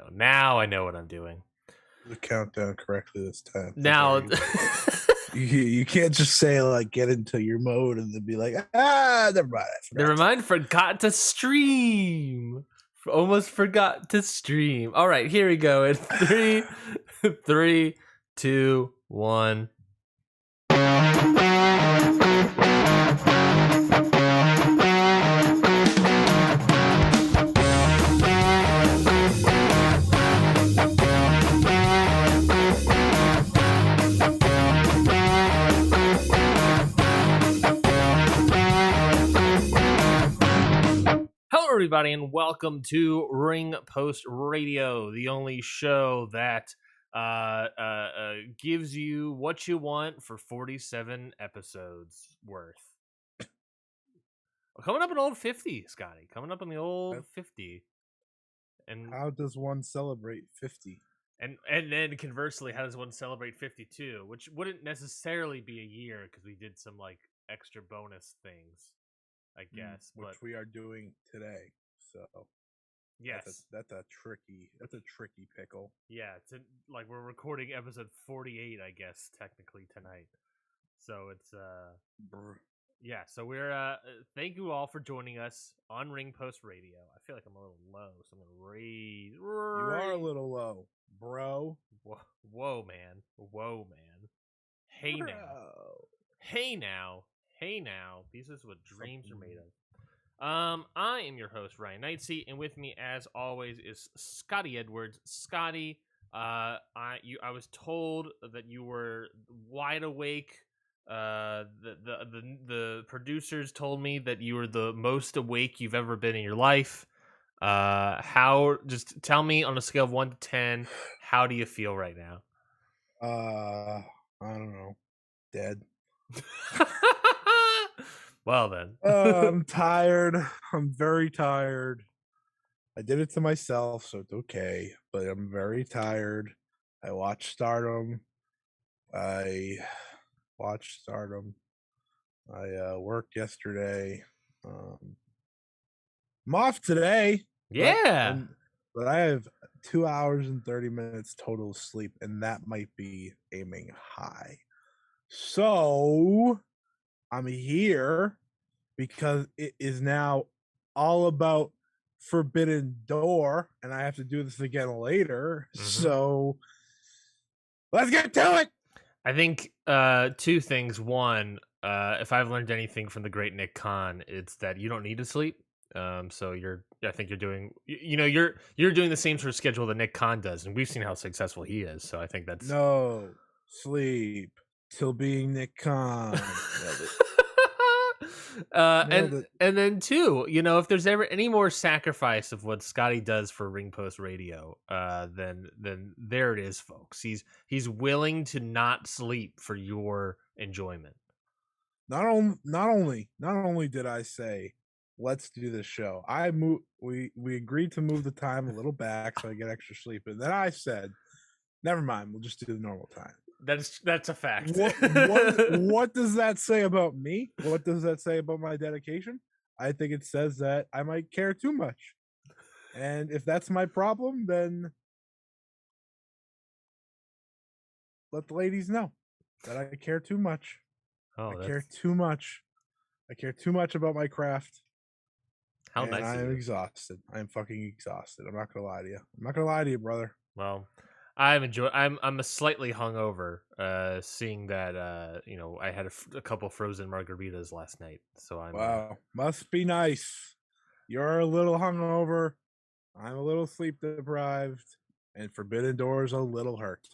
go. Now I know what I'm doing. The countdown correctly this time. Now you can't just say like get into your mode and then be like, never mind. Never mind, forgot to stream. Almost forgot to stream. All right, here we go. In 3, 2, 1. Everybody, and welcome to Ring Post Radio, the only show that gives you what you want for 47 episodes worth. Coming up in old 50, Scotty. Coming up in the old 50. And how does one celebrate 50? And then conversely, how does one celebrate 52? Which wouldn't necessarily be a year because we did some like extra bonus things, I guess, which we are doing today. So yes, that's a tricky pickle. Yeah, it's like we're recording episode 48, I guess, technically tonight. So it's yeah. So we're thank you all for joining us on Ring Post Radio. I feel like I'm a little low, so I'm gonna raise. You are a little low, bro. Whoa, man. Hey bro. Hey now. These is what dreams are made of. I am your host, Ryan Knightsey, and with me, as always, is Scotty Edwards. Scotty, I was told that you were wide awake. The producers told me that you were the most awake you've ever been in your life. Just tell me on a scale of 1 to 10, how do you feel right now? I don't know. Dead. Well then. I'm tired. I'm very tired. I did it to myself, so it's okay. But I'm very tired. I watched Stardom. I worked yesterday. I'm off today. Yeah. But I have 2 hours and 30 minutes total sleep, and that might be aiming high. So I'm here because it is now all about Forbidden Door, and I have to do this again later. Mm-hmm. So let's get to it. I think two things. One, if I've learned anything from the great Nick Khan, it's that you don't need to sleep. So I think you're doing, you're doing the same sort of schedule that Nick Khan does, and we've seen how successful he is. So I think that's no sleep till being Nick Khan. And then two, if there's ever any more sacrifice of what Scotty does for Ring Post Radio, then there it is, folks. He's willing to not sleep for your enjoyment. Not only did I say let's do this show, we agreed to move the time a little back so I get extra sleep, and then I said, never mind, we'll just do the normal time. That's a fact. What does that say about me? What does that say about my dedication? I think it says that I might care too much. And if that's my problem, then let the ladies know that I care too much. I care too much. I care too much about my craft. How nice. I am exhausted. I am fucking exhausted. I'm not gonna lie to you. I'm not gonna lie to you, brother. Well, I'm a slightly hungover, seeing that I had a couple frozen margaritas last night. So wow, must be nice. You're a little hungover. I'm a little sleep deprived, and Forbidden Door's a little hurt.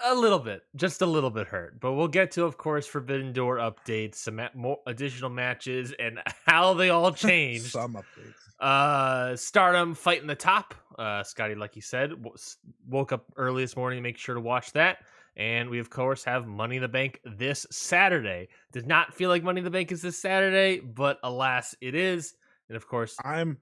A little bit, just a little bit hurt. But we'll get to, of course, Forbidden Door updates, some more additional matches, and how they all changed. Some updates. Stardom fighting the top. Scotty, like you said, woke up early this morning to make sure to watch that. And we, of course, have Money in the Bank this Saturday. Did not feel like Money in the Bank is this Saturday, but alas, it is. And, of course, I'm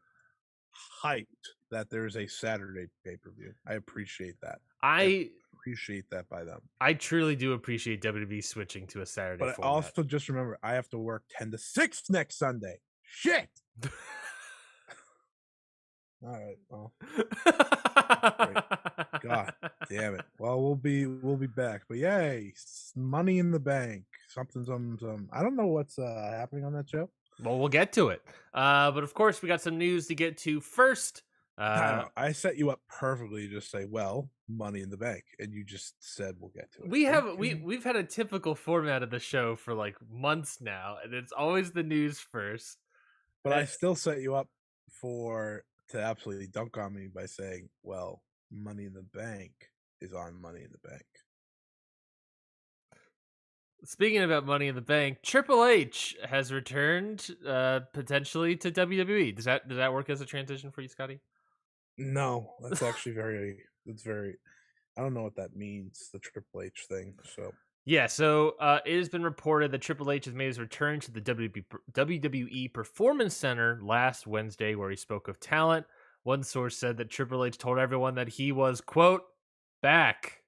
hyped that there's a Saturday pay-per-view. I appreciate that. I appreciate that by them. I truly do appreciate WWE switching to a Saturday But format. Also, just remember, I have to work 10 to 6 next Sunday. Shit! All right, well. Damn it. Well, we'll be back. But yay, Money in the Bank. Something. I don't know what's happening on that show. Well, we'll get to it. But of course, we got some news to get to first. I set you up perfectly to just say, well, Money in the Bank, and you just said we'll get to it. We've had a typical format of the show for like months now, and it's always the news first. But I still set you up to absolutely dunk on me by saying, well, Money in the Bank is on Money in the Bank. Speaking about Money in the Bank, Triple H has returned potentially to WWE. Does that work as a transition for you, Scotty? No, that's actually very. I don't know what that means. The Triple H thing. So yeah, so it has been reported that Triple H has made his return to the WWE Performance Center last Wednesday, where he spoke of talent. One source said that Triple H told everyone that he was, quote, back.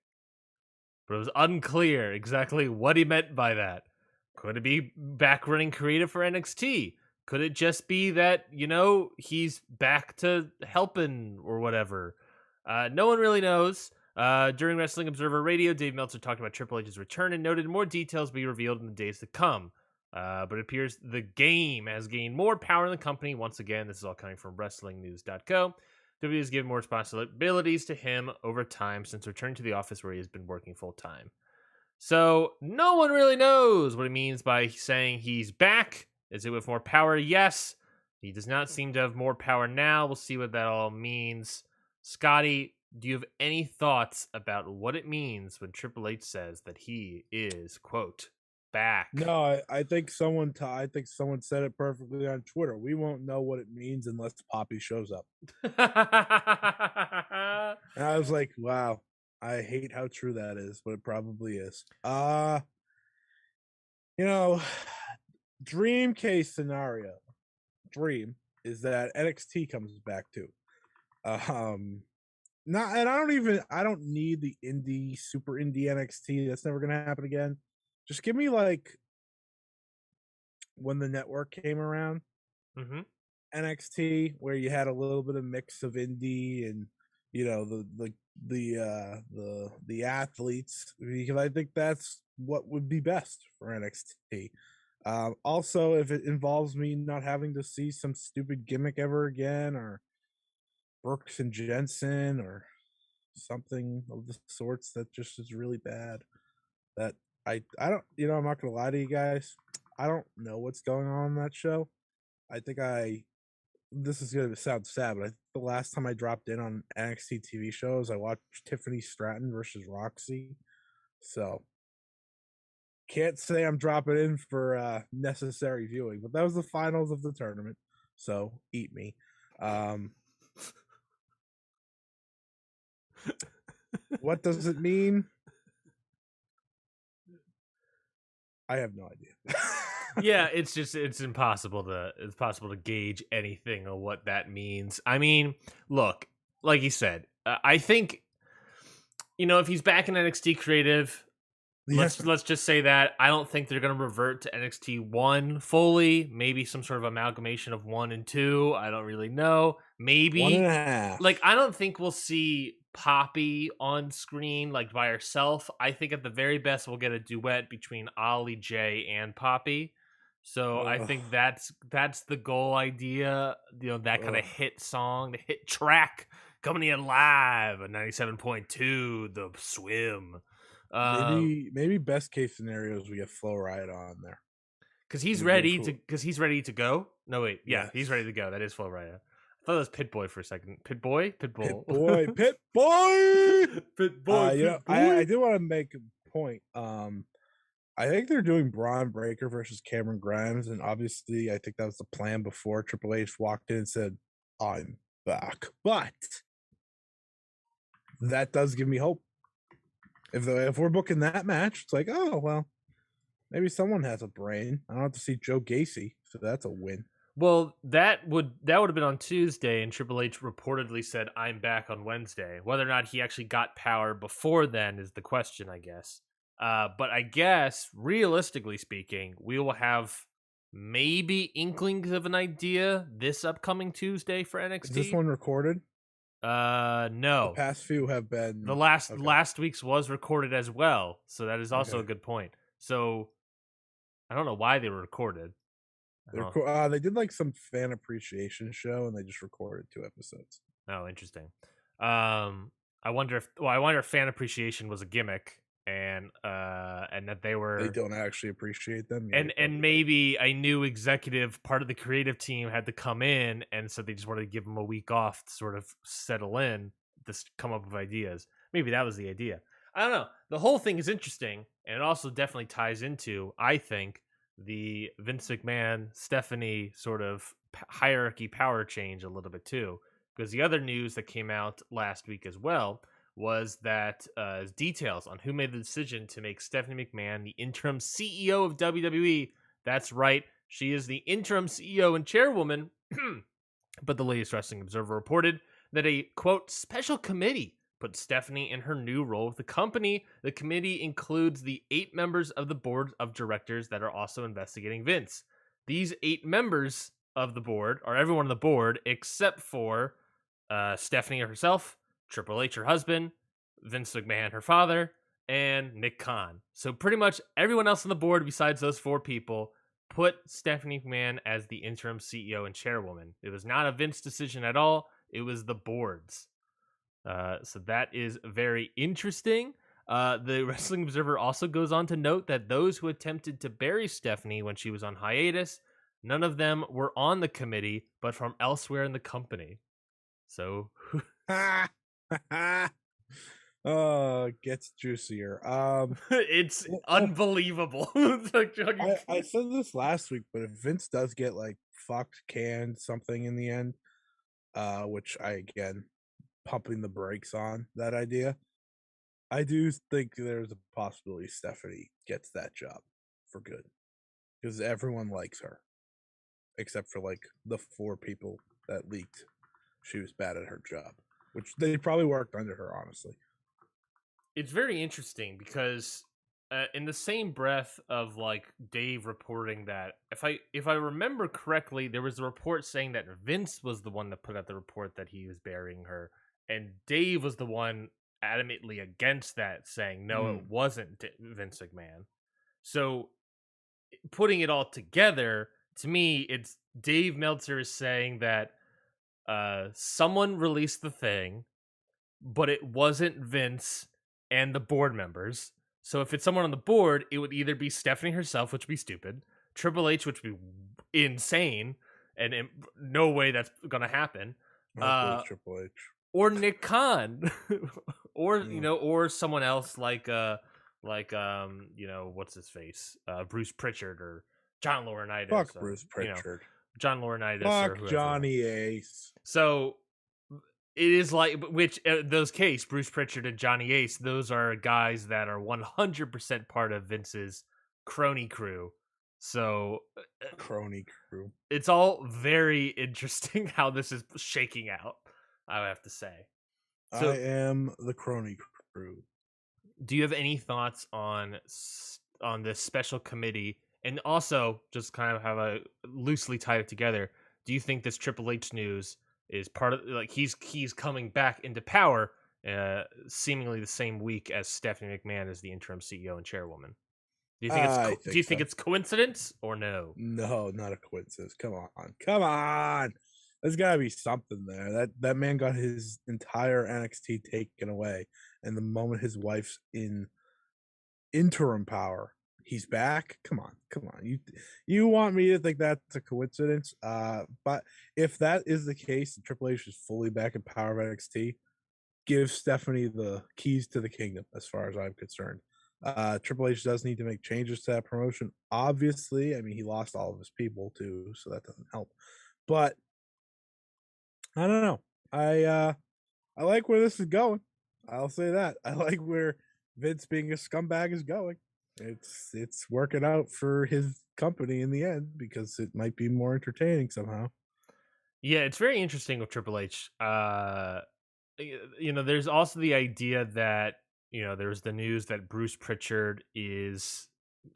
But it was unclear exactly what he meant by that. Could it be back running creative for NXT? Could it just be that, he's back to helping or whatever? No one really knows. During Wrestling Observer Radio, Dave Meltzer talked about Triple H's return and noted more details be revealed in the days to come. But it appears the game has gained more power in the company. Once again, this is all coming from WrestlingNews.co. WWE has given more responsibilities to him over time since returning to the office where he has been working full time. So no one really knows what he means by saying he's back. Is it with more power? Yes. He does not seem to have more power now. We'll see what that all means. Scotty, do you have any thoughts about what it means when Triple H says that he is, quote, back? No, I think someone said it perfectly on Twitter. We won't know what it means unless Poppy shows up. And I was like, wow, I hate how true that is, but it probably is. Dream case scenario. Dream is that NXT comes back too. Not, and I don't need the super indie NXT. That's never gonna happen again. Just give me like when the network came around, NXT, where you had a little bit of mix of indie and the athletes, because I think that's what would be best for NXT. Also, if it involves me not having to see some stupid gimmick ever again, or Brooks and Jensen, or something of the sorts that just is really bad, that I don't, I'm not gonna lie to you guys, I don't know what's going on in that show. I think this is gonna sound sad, but I think the last time I dropped in on NXT TV shows, I watched Tiffany Stratton versus Roxy. So can't say I'm dropping in for necessary viewing, but that was the finals of the tournament. So eat me. What does it mean? I have no idea. Yeah, it's impossible to gauge anything on what that means. I mean, look, like you said, I think if he's back in NXT creative, let's just say that I don't think they're going to revert to NXT 1 fully. Maybe some sort of amalgamation of 1 and 2. I don't really know. Maybe 1.5. Like, I don't think we'll see Poppy on screen like by herself. I think at the very best we'll get a duet between Ollie J and Poppy. So I think that's the goal idea. That kind of hit song, the hit track coming in live at 97.2, The Swim. Maybe best case scenario is we get Flo Rida on there because he's ready to go. No wait, yeah, he's ready to go. That is Flo Rida. I thought it was Pit Boy for a second. Pitbull. Pit Boy. I do want to make a point. I think they're doing Braun Breaker versus Cameron Grimes, and obviously I think that was the plan before Triple H walked in and said, "I'm back." But that does give me hope. If we're booking that match, it's like, oh well, maybe someone has a brain. I don't have to see Joe Gacy, so that's a win. Well, that would have been on Tuesday, and Triple H reportedly said, "I'm back on Wednesday." Whether or not he actually got power before then is the question, I guess. But I guess, realistically speaking, we will have maybe inklings of an idea this upcoming Tuesday for NXT. Is this one recorded? The No. past few have The been okay. last week's was recorded as well, so that is also Okay. a good point. So I don't know why they were recorded. I They're don't. cool. They did like some fan appreciation show, and they just recorded 2 episodes. Oh, interesting. I wonder if fan appreciation was a gimmick and that they They were don't actually appreciate them. Yeah, you're and probably right. maybe a new executive part of the creative team had to come in, and so they just wanted to give them a week off to sort of settle in, come up with ideas. Maybe that was the idea. I don't know. The whole thing is interesting, and it also definitely ties into, I think, the Vince McMahon Stephanie sort of hierarchy power change a little bit too. Because the other news that came out last week as well was that details on who made the decision to make Stephanie McMahon the interim CEO of WWE. That's right, she is the interim CEO and chairwoman. But the latest Wrestling Observer reported that a quote special committee put Stephanie in her new role with the company. The committee includes the 8 members of the board of directors that are also investigating Vince. These 8 members of the board are everyone on the board except for Stephanie herself, Triple H, her husband, Vince McMahon, her father, and Nick Khan. So pretty much everyone else on the board besides those 4 people put Stephanie McMahon as the interim CEO and chairwoman. It was not a Vince decision at all. It was the board's. So that is very interesting. The Wrestling Observer also goes on to note that those who attempted to bury Stephanie when she was on hiatus, none of them were on the committee, but from elsewhere in the company. So Oh, it gets juicier. it's uh, unbelievable. It's like, I said this last week, but if Vince does get like fucked, canned, something in the end, which I again pumping the brakes on that idea, I do think there's a possibility Stephanie gets that job for good because everyone likes her except for like the 4 people that leaked she was bad at her job, which they probably worked under her, honestly. it's very interesting because in the same breath of like Dave reporting that, if I remember correctly, there was a report saying that Vince was the one that put out the report that he was burying her, and Dave was the one adamantly against that, saying no, it Mm. wasn't Vince McMahon. So putting it all together, to me, it's Dave Meltzer is saying that someone released the thing, but it wasn't Vince and the board members. So if it's someone on the board, it would either be Stephanie herself, which would be stupid, Triple H, which would be insane, and no way that's gonna happen, Hopefully it's Triple H. or Nick Khan, or Mm. or someone else what's his face, Bruce Pritchard or John Laurinaitis, Fuck Bruce Pritchard. John Laurinaitis or Fuck whoever. Johnny Ace. So it is like which those case Bruce Pritchard and Johnny Ace, those are guys that are 100% part of Vince's crony crew. So Crony crew. it's all very interesting how this is shaking out, I would have to say. I So am the crony crew. do you have any thoughts on this special committee, and also just kind of have a loosely tied it together? Do you think this Triple H news is part of like he's coming back into power, seemingly the same week as Stephanie McMahon is the interim CEO and chairwoman? Do you think I do you think think so. it's coincidence or no? No, not a coincidence. Come on. Come on. There's gotta be something there. That man got his entire NXT taken away. And the moment his wife's in interim power, he's back. Come on, come on. You want me to think that's a coincidence? But if that is the case, Triple H is fully back in power of NXT. Give Stephanie the keys to the kingdom, as far as I'm concerned. Triple H does need to make changes to that promotion. Obviously, I mean he lost all of his people too, so that doesn't help. But I don't know. I like where this is going. I'll say that. I like where Vince being a scumbag is going. It's working out for his company in the end because it might be more entertaining somehow. Yeah, it's very interesting with Triple H. There's also the idea that there's the news that Bruce Pritchard is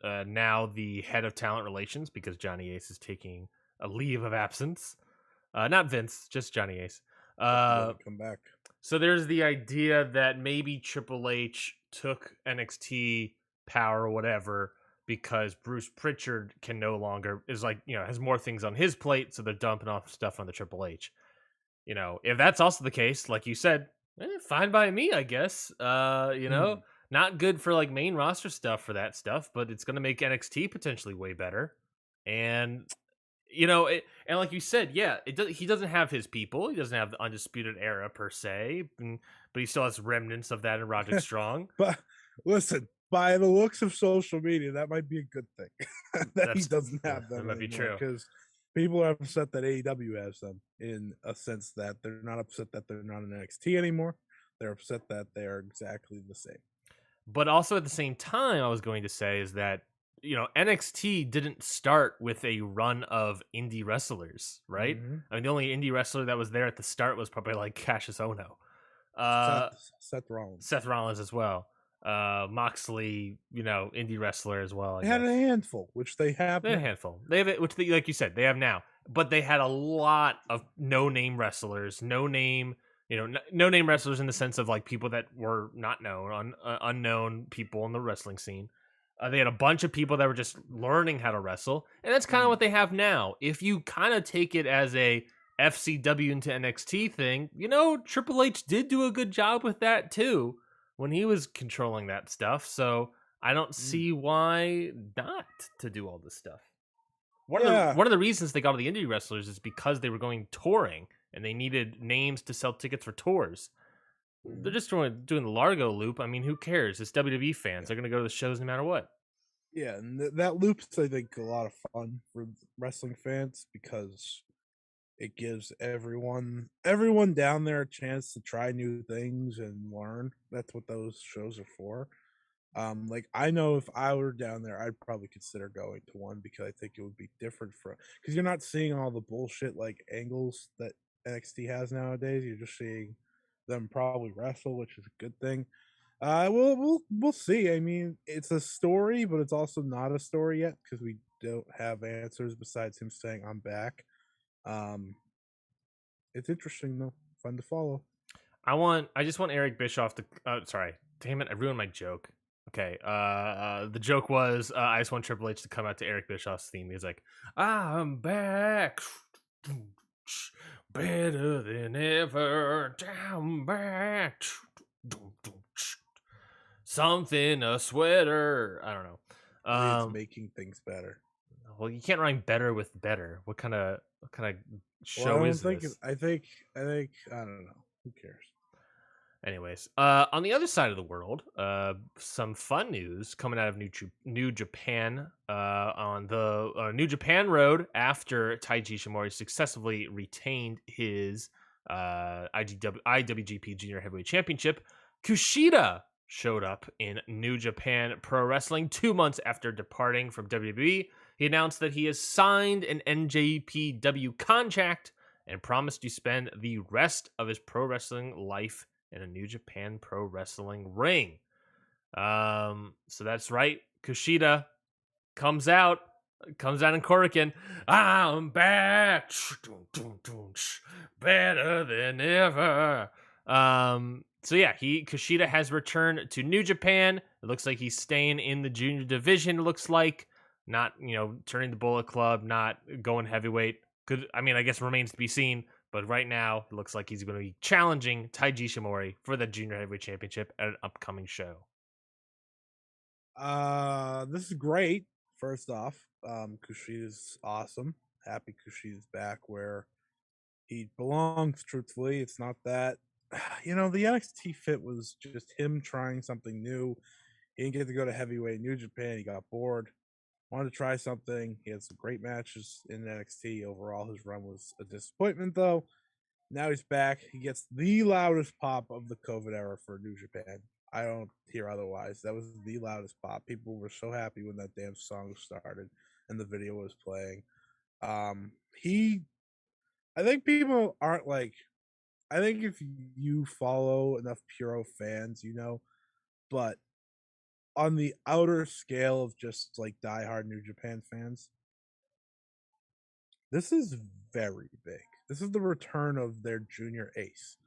now the head of talent relations because Johnny Ace is taking a leave of absence. Not Vince, just Johnny Ace. Let me come back. So there's the idea that maybe Triple H took NXT power or whatever because Bruce Pritchard can no longer is like, has more things on his plate, so they're dumping off stuff on the Triple H. If that's also the case, like you said, fine by me, I guess. Mm. Not good for like main roster stuff for that stuff, but it's gonna make NXT potentially way better. And and like you said, yeah, he doesn't have his people. He doesn't have the Undisputed Era per se, but he still has remnants of that in Roderick Strong. But listen, by the looks of social media, that might be a good thing that he That's doesn't yeah, have that them might be anymore true. because people are upset that AEW has them in a sense that they're not upset that they're not in NXT anymore. They're upset that they are exactly the same. But also at the same time, I was going to say is that NXT didn't start with a run of indie wrestlers, right? Mm-hmm. I mean, the only indie wrestler that was there at the start was probably like Cassius Ono, Seth, uh, Seth Rollins. Seth Rollins as well, Moxley, indie wrestler as well, I They had a guess. handful, which they have They had a now. handful. They have it, which like you said, they have now. But they had a lot of no-name wrestlers, no name, no-name wrestlers in the sense of like people that were not known, unknown people in the wrestling scene. They had a bunch of people that were just learning how to wrestle, and that's kind of what they have now. If you kind of take it as a FCW into NXT thing, Triple H did do a good job with that too when he was controlling that stuff. So I don't Mm. see why not to do all this stuff. Yeah. One of the reasons they got all the indie wrestlers is because they were going touring and they needed names to sell tickets for tours. They're Mhm. just doing the Largo loop. I mean, who cares? It's WWE fans. They're going to go to the shows no matter what. Yeah, and that loop's I think a lot of fun for wrestling fans because it gives everyone down there a chance to try new things and learn. That's what those shows are for. Like I know if I were down there, I'd probably consider going to one because I think it would be different from because you're not seeing all the bullshit like angles that NXT has nowadays. You're just seeing them probably wrestle, which is a good thing. We'll see. I mean, it's a story, but it's also not a story yet because we don't have answers besides him saying I'm back. Um, it's interesting though, fun to follow. I just want Eric Bischoff to. Sorry, damn it! I ruined my joke. Okay. The joke was I just want Triple H to come out to Eric Bischoff's theme. He's like, "I'm back, better than ever. I'm back." Something a sweater. I don't know. I think it's making things better. Well, you can't rhyme better with better. What kind of Well, I show don't is think. this? I think. I don't know. Who cares? Anyways, on the other side of the world, some fun news coming out of New Japan. On the New Japan road after Taiji Shimori successfully retained his IWGP Junior Heavyweight Championship, Kushida showed up in New Japan Pro Wrestling 2 months after departing from WWE. He announced that he has signed an NJPW contract and promised to spend the rest of his pro wrestling life in a New Japan Pro Wrestling ring. So that's right. Kushida comes out in Korakuen. I'm back, better than ever. So yeah, Kushida has returned to New Japan. It looks like he's staying in the junior division. It looks like not turning the Bullet Club, not going heavyweight. Good. I mean, I guess remains to be seen. But right now, it looks like he's going to be challenging Taiji Shimori for the Junior Heavyweight Championship at an upcoming show. This is great. First off, Kushida's awesome. Happy Kushida's back where he belongs. Truthfully, it's not that. The NXT fit was just him trying something new. He didn't get to go to heavyweight New Japan. He got bored. Wanted to try something. He had some great matches in NXT. Overall, his run was a disappointment, though. Now he's back. He gets the loudest pop of the COVID era for New Japan. I don't hear otherwise. That was the loudest pop. People were so happy when that damn song started and the video was playing. He I think people aren't like I think if you follow enough Puro fans, but on the outer scale of just like diehard New Japan fans, this is very big. This is the return of their junior ace.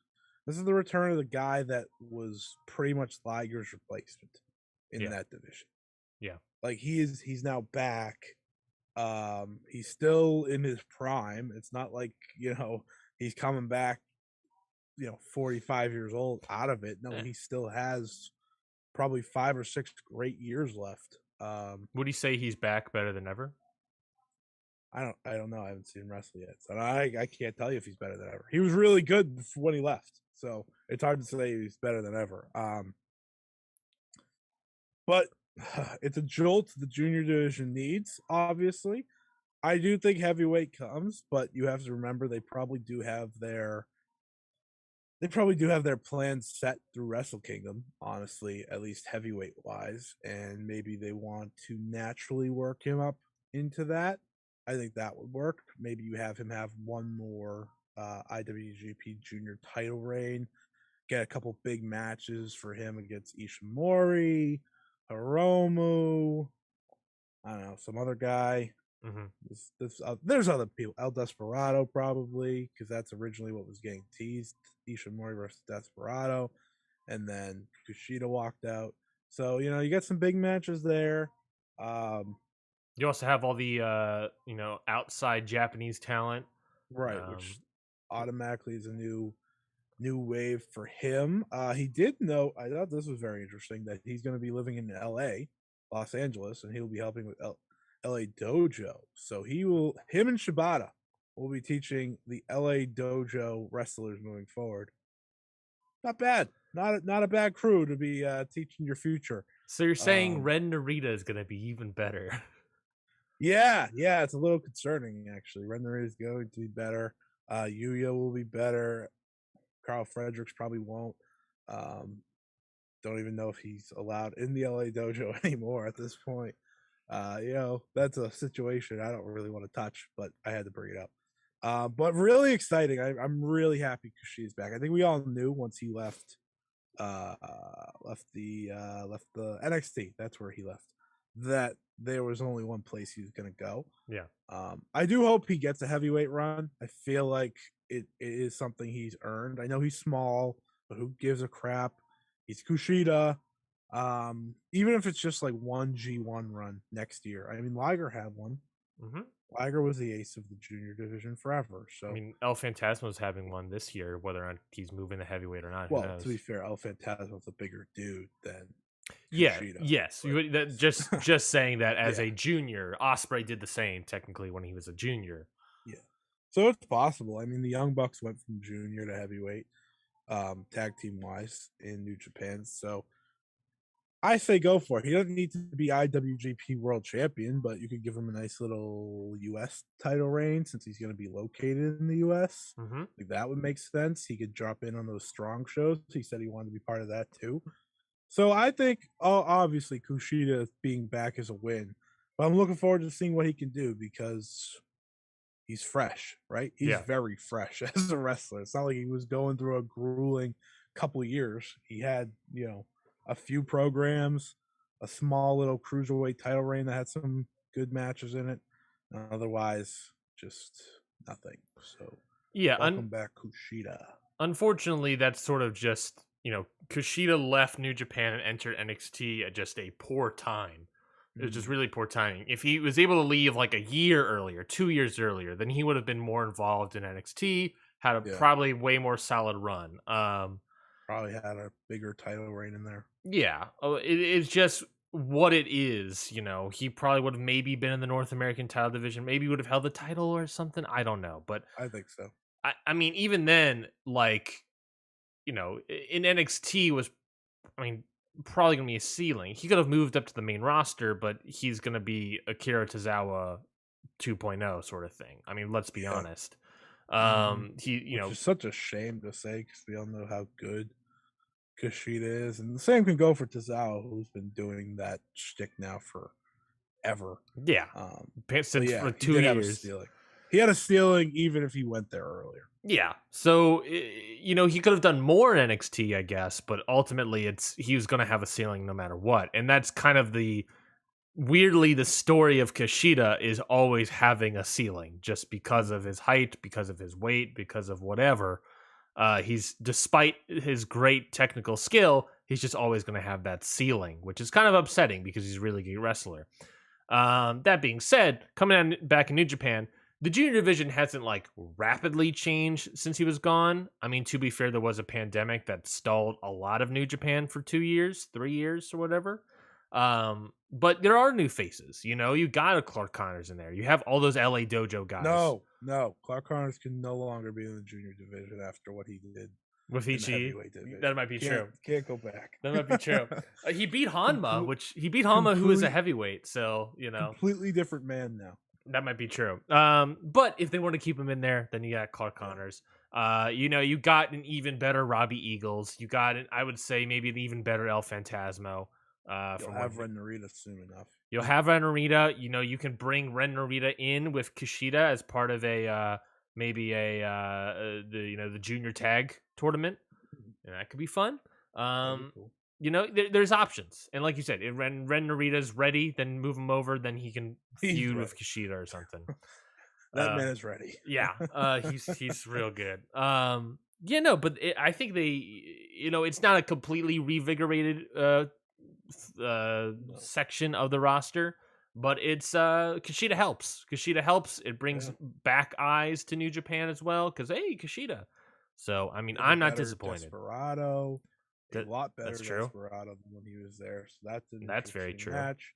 This is the return of the guy that was pretty much Liger's replacement in Yeah. that division. Yeah. Like he's now back. He's still in his prime. It's not like, he's coming back, 45 years old out of it. No, Eh. he still has probably 5 or 6 great years left. Would he say he's back better than ever? I don't know. I haven't seen him wrestle yet, so I can't tell you if he's better than ever. He was really good when he left, so it's hard to say he's better than ever. But it's a jolt the junior division needs. Obviously, I do think heavyweight comes, but you have to remember they probably do have their plans set through Wrestle Kingdom, honestly, at least heavyweight wise, and maybe they want to naturally work him up into that. I think that would work. Maybe you have him have one more IWGP Junior title reign, get a couple big matches for him against Ishimori, Hiromu, I don't know, some other guy. There's other people. El Desperado probably, because that's originally what was getting teased. Ishimori versus Desperado, and then Kushida walked out. So you got some big matches there. You also have all the outside Japanese talent. Right, which automatically is a new wave for him. He did know. I thought this was very interesting that he's going to be living in L.A., Los Angeles, and he'll be helping with LA Dojo. So him and Shibata will be teaching the LA Dojo wrestlers moving forward. Not bad. Not a bad crew to be teaching your future. So you're saying Ren Narita is going to be even better? Yeah, it's a little concerning actually. Ren Narita is going to be better. Yuya will be better. Carl Fredericks probably won't. Don't even know if he's allowed in the LA Dojo anymore at this point. That's a situation I don't really want to touch, but I had to bring it up. But really exciting. I'm really happy Kushida's back. I think we all knew once he left the NXT. That's where he left. That there was only one place he was going to go. Yeah. I do hope he gets a heavyweight run. I feel like it is something he's earned. I know he's small, but who gives a crap? He's Kushida. Even if it's just like one G1 run next year. I mean, Liger had one. Mm-hmm. Liger was the ace of the junior division forever. So I mean, El Phantasmo's having one this year, whether or not he's moving to heavyweight or not. Well, to be fair, El Phantasmo's a bigger dude than Kushida. Yes. Just saying that as Yeah. a junior, Ospreay did the same technically when he was a junior. Yeah. So it's possible. I mean, the Young Bucks went from junior to heavyweight, tag team wise in New Japan. So I say go for it. He doesn't need to be IWGP World Champion, but you could give him a nice little US title reign since he's going to be located in the US. Mm-hmm. Like that would make sense. He could drop in on those strong shows. He said he wanted to be part of that too. So I think obviously Kushida being back is a win, but I'm looking forward to seeing what he can do because he's fresh, right? He's very fresh as a wrestler. It's not like he was going through a grueling couple years. He had, a few programs, a small little cruiserweight title reign that had some good matches in it. Otherwise, just nothing. So, welcome back, Kushida. Unfortunately, that's sort of just, Kushida left New Japan and entered NXT at just a poor time. It was just really poor timing. If he was able to leave like a year earlier, 2 years earlier, then he would have been more involved in NXT, had a probably way more solid run. Probably had a bigger title reign in there. Yeah, it's just what it is. He probably would have maybe been in the North American title division, maybe would have held the title or something. I don't know, but I think so. I mean, even then, like, in NXT was, probably gonna be a ceiling. He could have moved up to the main roster, but he's gonna be Akira Tozawa 2.0 sort of thing. I mean, let's be honest. Which is such a shame to say because we all know how good Kushida is, and the same can go for Tozawa, who's been doing that shtick now forever. Yeah, since for 2 years. He had a ceiling even if he went there earlier. Yeah, so he could have done more in NXT, I guess, but ultimately he was going to have a ceiling no matter what, and that's kind of weirdly the story of Kushida is always having a ceiling just because of his height, because of his weight, because of whatever. He's despite his great technical skill, he's just always going to have that ceiling, which is kind of upsetting because he's a really good wrestler. That being said, coming on back in New Japan, the junior division hasn't like rapidly changed since he was gone. I mean, to be fair, there was a pandemic that stalled a lot of New Japan for 2 years, 3 years, or whatever. But there are new faces. You know, you got a Clark Connors in there. You have all those LA Dojo guys. No. Clark Connors can no longer be in the junior division after what he did With in the Ishii, heavyweight division. that might be true. Can't go back. That might be true. He beat Hanma, who is a heavyweight. So you know, completely different man now. that might be true. But if they want to keep him in there, then you got Clark Connors. You know, you got an even better Robbie Eagles. You got I would say maybe an even better El Phantasmo. You'll have Ren Narita soon enough. You'll have Ren Narita. You know, you can bring Ren Narita in with Kushida as part of a maybe the junior tag tournament, and that could be fun. Cool. You know, there's options, and like you said, if Ren Narita's ready, then move him over. Then he can feud with Kushida or something. That man is ready. Yeah, he's real good. But I think it's not a completely revigorated section of the roster, but it's Kushida helps. It brings back eyes to New Japan as well because hey, Kushida. So I mean, I'm not disappointed. Desperado, a lot better that's true. Desperado than when he was there. So that's very true. Match.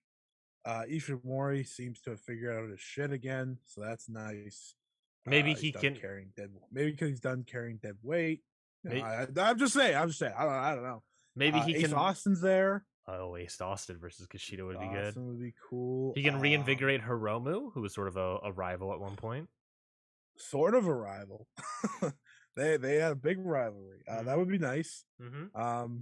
Ishimori seems to have figured out his shit again, so that's nice. Maybe he can carrying dead. Maybe because he's done carrying dead weight. I'm just saying. I don't know. Maybe he Ace can. Austin's there. Oh, Ace Austin versus Kushida would be good. Austin would be cool. He can reinvigorate Hiromu, who was sort of a rival at one point. Sort of a rival. They had a big rivalry. That would be nice. Mm-hmm.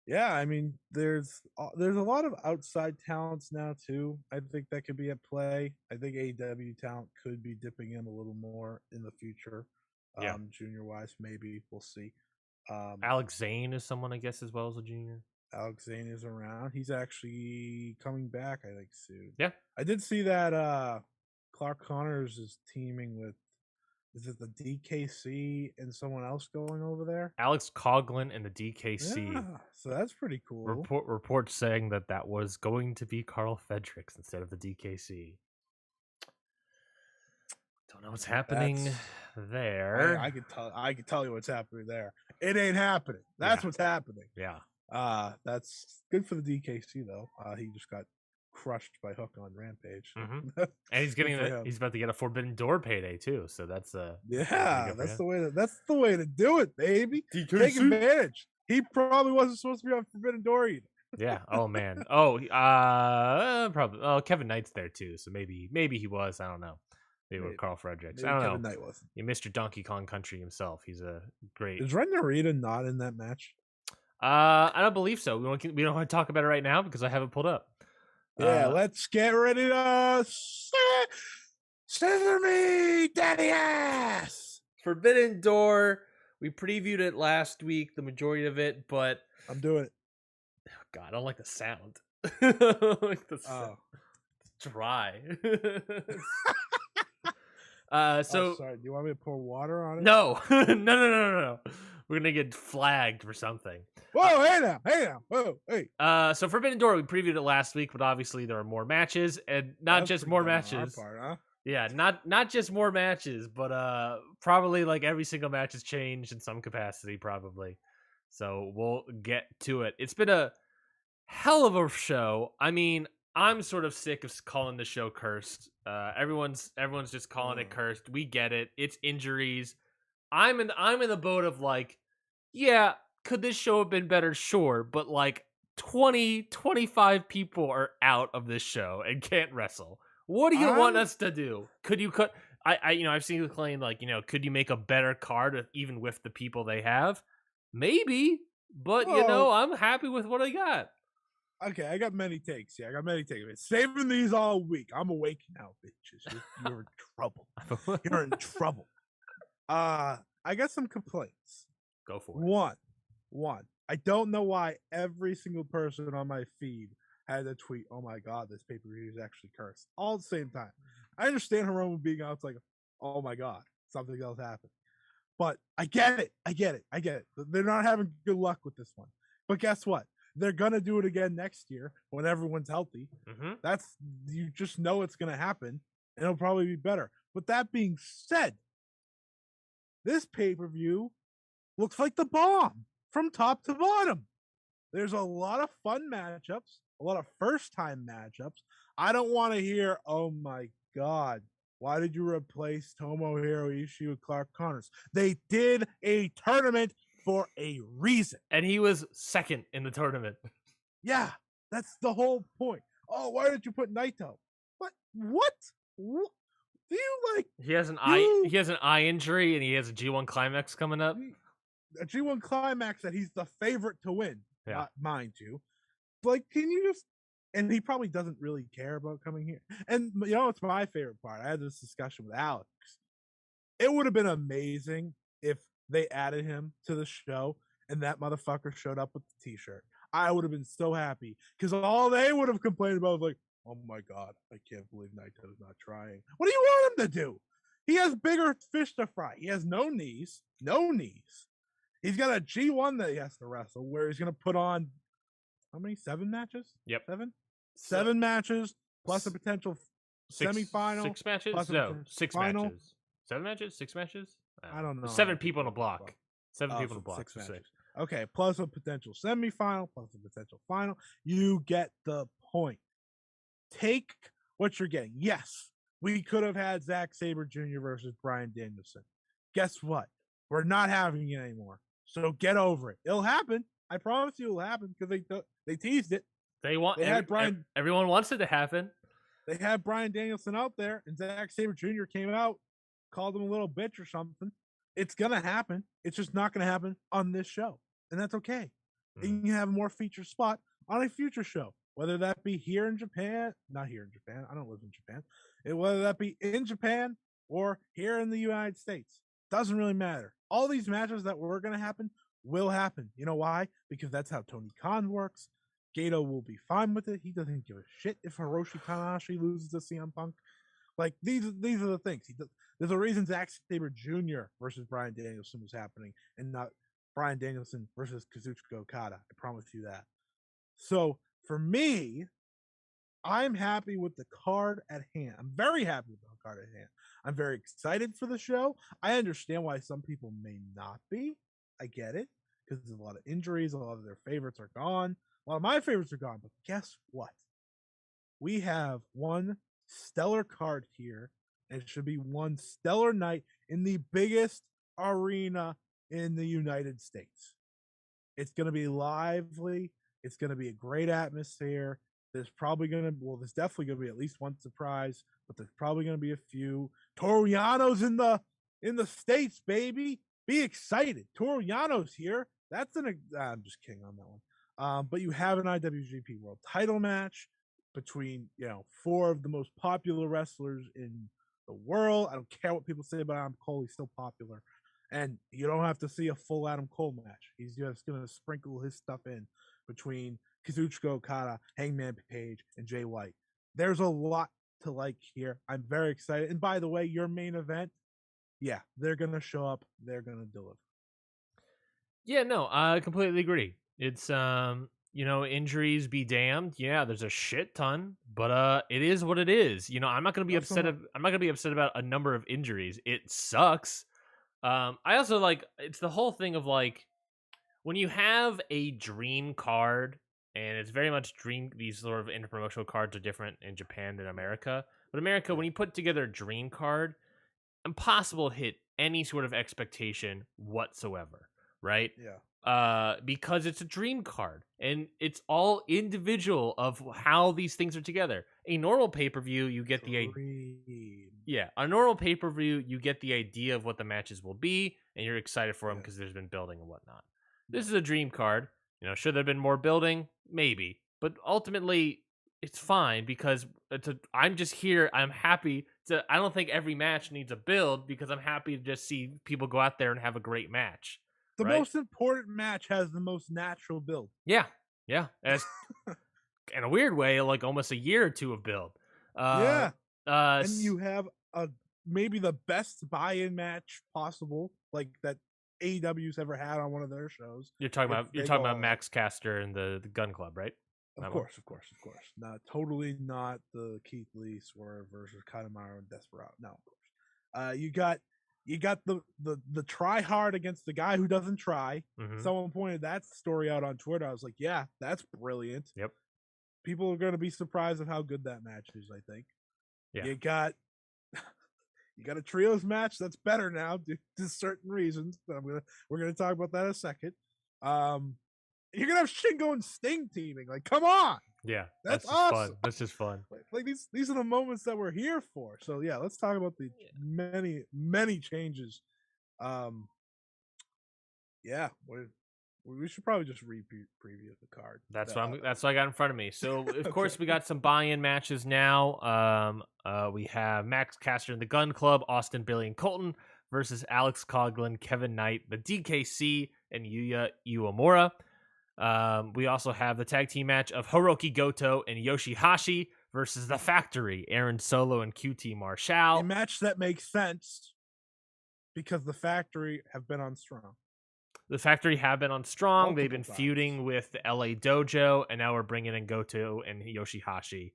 Yeah, I mean, there's a lot of outside talents now too. I think that could be at play. I think AEW talent could be dipping in a little more in the future. Junior wise, maybe we'll see. Alex Zane is someone, I guess, as well as a junior. Alex Zane is around. He's actually coming back, I think, soon. Yeah. I did see that Clark Connors is teaming with, is it the DKC and someone else going over there? Alex Coughlin and the DKC. Yeah, so that's pretty cool. Reports saying that was going to be Carl Fredericks instead of the DKC. Don't know what's happening there. I can tell you what's happening there. It ain't happening. That's what's happening. Yeah. That's good for the DKC though. He just got crushed by Hook on Rampage, and he's about to get a Forbidden Door payday too. So that's that's the way to do it, baby. DKC. Take advantage. He probably wasn't supposed to be on Forbidden Door either. Yeah. Oh man. Oh, probably. Oh, Kevin Knight's there too. So maybe he was. I don't know. Maybe with Carl Fredericks. I don't know. Kevin Knight was. You Mr. Donkey Kong Country himself. He's a great. Is Ren Narita not in that match? I don't believe so. We don't want to talk about it right now because I have it pulled up. Yeah, let's get ready to scissor me, daddy ass. Forbidden Door. We previewed it last week, the majority of it, but I'm doing it. Oh God, I don't like the sound. It's dry. Sorry. Do you want me to pour water on it? No, no. We're gonna get flagged for something. Whoa, hey now. Whoa, hey. So Forbidden Door, we previewed it last week, but obviously there are more matches, and not just more matches. Part, huh? Yeah, not just more matches, but probably like every single match has changed in some capacity, probably. So we'll get to it. It's been a hell of a show. I mean, I'm sort of sick of calling the show cursed. Everyone's just calling it cursed. We get it. It's injuries. I'm in the boat of like, yeah, could this show have been better? Sure, but like 25 people are out of this show and can't wrestle. What do you want us to do? Could you cut? I've seen you claim like, could you make a better card even with the people they have? Maybe, but I'm happy with what I got. Okay, I got many takes. Yeah, I got many takes. Saving these all week. I'm awake now, bitches. You're in trouble. You're in trouble. I got some complaints. Go for it. One. I don't know why every single person on my feed had to tweet, "Oh my God, this pay-per-view is actually cursed," all at the same time. I understand Hiromu being out. It's like, oh my God, something else happened. But I get it. I get it. I get it. They're not having good luck with this one. But guess what? They're gonna do it again next year when everyone's healthy. Mm-hmm. That's you just know it's gonna happen, and it'll probably be better. But that being said, this pay-per-view looks like the bomb from top to bottom. There's a lot of fun matchups, a lot of first-time matchups. I don't want to hear, oh my God, why did you replace Tomohiro Ishii with Clark Connors? They did a tournament for a reason. And he was second in the tournament. Yeah, that's the whole point. Oh, why did you put Naito? But what? What? Do you like? He has an eye injury, and he has a G1 climax coming up. A G1 climax that he's the favorite to win, Yeah. mind you. Like, can you just? And he probably doesn't really care about coming here. And you know, it's my favorite part. I had this discussion with Alex. It would have been amazing if they added him to the show and that motherfucker showed up with the T-shirt. I would have been so happy because all they would have complained about was like, oh my God, I can't believe Naito's not trying. What do you want him to do? He has bigger fish to fry. He has no knees. He's got a G1 that he has to wrestle where he's going to put on how many? 7 matches? Yep. 7? 7 matches plus a potential semifinal. 6 matches? No, 6 final. matches. 7 matches? 6 matches? I don't know. 7 people in a block. 7 people in a block. 6 matches. Okay, plus a potential semifinal, plus a potential final. You get the point. Take what you're getting. Yes, we could have had Zack Sabre Jr. versus Bryan Danielson. Guess what? We're not having it anymore. So get over it. It'll happen. I promise you it'll happen because they teased it. Everyone wants it to happen. They had Bryan Danielson out there, and Zack Sabre Jr. came out, called him a little bitch or something. It's gonna happen. It's just not gonna happen on this show, and that's okay. And you can have a more featured spot on a future show, whether that be here in Japan, not here in Japan. I don't live in Japan. Whether that be in Japan or here in the United States, doesn't really matter. All these matches that were gonna happen will happen. You know why? Because that's how Tony Khan works. Gato will be fine with it. He doesn't give a shit if Hiroshi Tanahashi loses to CM Punk. Like, these are the things. There's a reason Zack Sabre Jr. versus Bryan Danielson was happening and not Bryan Danielson versus Kazuchika Okada. I promise you that. So, for me, I'm happy with the card at hand. I'm very happy with the card at hand. I'm very excited for the show. I understand why some people may not be. I get it. Because there's a lot of injuries. A lot of their favorites are gone. A lot of my favorites are gone. But guess what? We have one stellar card here. And it should be one stellar night in the biggest arena in the United States. It's going to be lively. It's going to be a great atmosphere. There's definitely going to be at least one surprise, but there's probably going to be a few. Toru Yano's in the States, baby. Be excited. Toru Yano's here. I'm just kidding on that one. But you have an IWGP World Title match between 4 of the most popular wrestlers in the world. I don't care what people say about Adam Cole. He's still popular. And you don't have to see a full Adam Cole match. He's just going to sprinkle his stuff in between Kazuchika Okada, Hangman Page, and Jay White. There's a lot to like here. I'm very excited. And by the way, your main event, yeah, they're going to show up. They're going to deliver. Yeah, no, I completely agree. It's, injuries be damned. Yeah, there's a shit ton, but it is what it is. I'm not going to be upset. I'm not going to be upset about a number of injuries. It sucks. I also it's the whole thing of when you have a dream card, and it's very much dream. These sort of interpromotional cards are different in Japan than America. But America, when you put together a dream card, impossible to hit any sort of expectation whatsoever, right? Yeah. Because it's a dream card, and it's all individual of how these things are together. A normal pay-per-view, you get the idea. Yeah, a normal pay-per-view, you get the idea of what the matches will be, and you're excited for them because there's been building and whatnot. This is a dream card. Should there have been more building? Maybe. But ultimately, it's fine because I'm just here. I'm happy I don't think every match needs a build because I'm happy to just see people go out there and have a great match. The most important match has the most natural build. Yeah. As, in a weird way, almost a year or two of build. And you have maybe the best buy-in match possible like that AEW's ever had on one of their shows. You're talking They about go all out. Max Caster and the Gun Club, right? Of That one? course. Not totally not the Keith Lee Swerve versus Kanemaru and Desperado. No, of course. You got the try hard against the guy who doesn't try. Mhm. Someone pointed that story out on Twitter. I was like, yeah, that's brilliant. Yep. People are going to be surprised at how good that match is, I think. Yeah. You got a trios match that's better now due to certain reasons. We're gonna talk about that in a second. You're gonna have Shingo and Sting teaming. Like, come on. Yeah. That's just awesome. fun. That's just fun. Like these are the moments that we're here for. So yeah, let's talk about the many changes. Yeah, we should probably just preview the card. That's what I got in front of me. So of course we got some buy-in matches now. We have Max Caster and the Gun Club, Austin, Billy, and Colton versus Alex Coughlin, Kevin Knight, the DKC, and Yuya Uemura. We also have the tag team match of Hiroki Goto and Yoshihashi versus the Factory, Aaron Solo and QT Marshall. A match that makes sense because the Factory have been on strong. The Factory have been on strong. They've been times. feuding with the LA Dojo, and now we're bringing in Goto and Yoshihashi.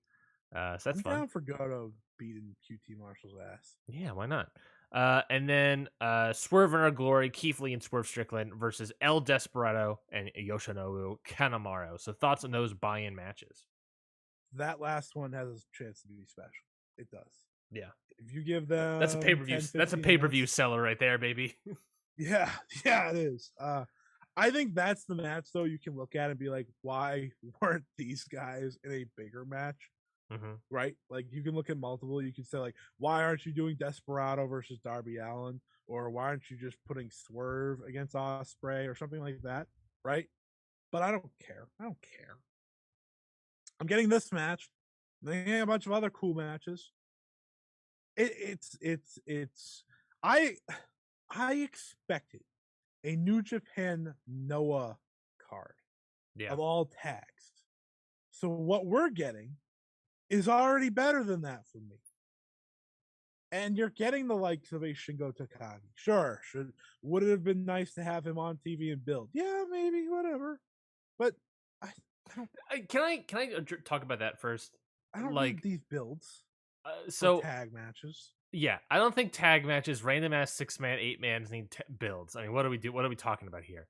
So that's fun. Down for Goto beating QT Marshall's ass. Yeah, why not? And then Swerve and Our Glory, Keith Lee and Swerve Strickland versus El Desperado and Yoshinobu Kanemaru. So thoughts on those buy-in matches? That last one has a chance to be special. It does. Yeah. If you give them that's a pay-per-view. That's a pay-per-view seller right there, baby. Yeah, it is. I think that's the match though you can look at and be like, why weren't these guys in a bigger match? Mm-hmm. Right? Like you can look at multiple. You can say like, why aren't you doing Desperado versus Darby Allin, or why aren't you just putting Swerve against Ospreay or something like that? Right? But I don't care. I'm getting this match. I'm getting a bunch of other cool matches. I expected a New Japan Noah card of all tags. So what we're getting is already better than that for me. And you're getting the likes of a Shingo Takagi. Sure, would it have been nice to have him on TV and build? Yeah, maybe, whatever. But I don't. Can I talk about that first? I don't like these builds. So tag matches. Yeah, I don't think tag matches, random ass 6-man, 8-mans need builds. I mean, what do we do? What are we talking about here?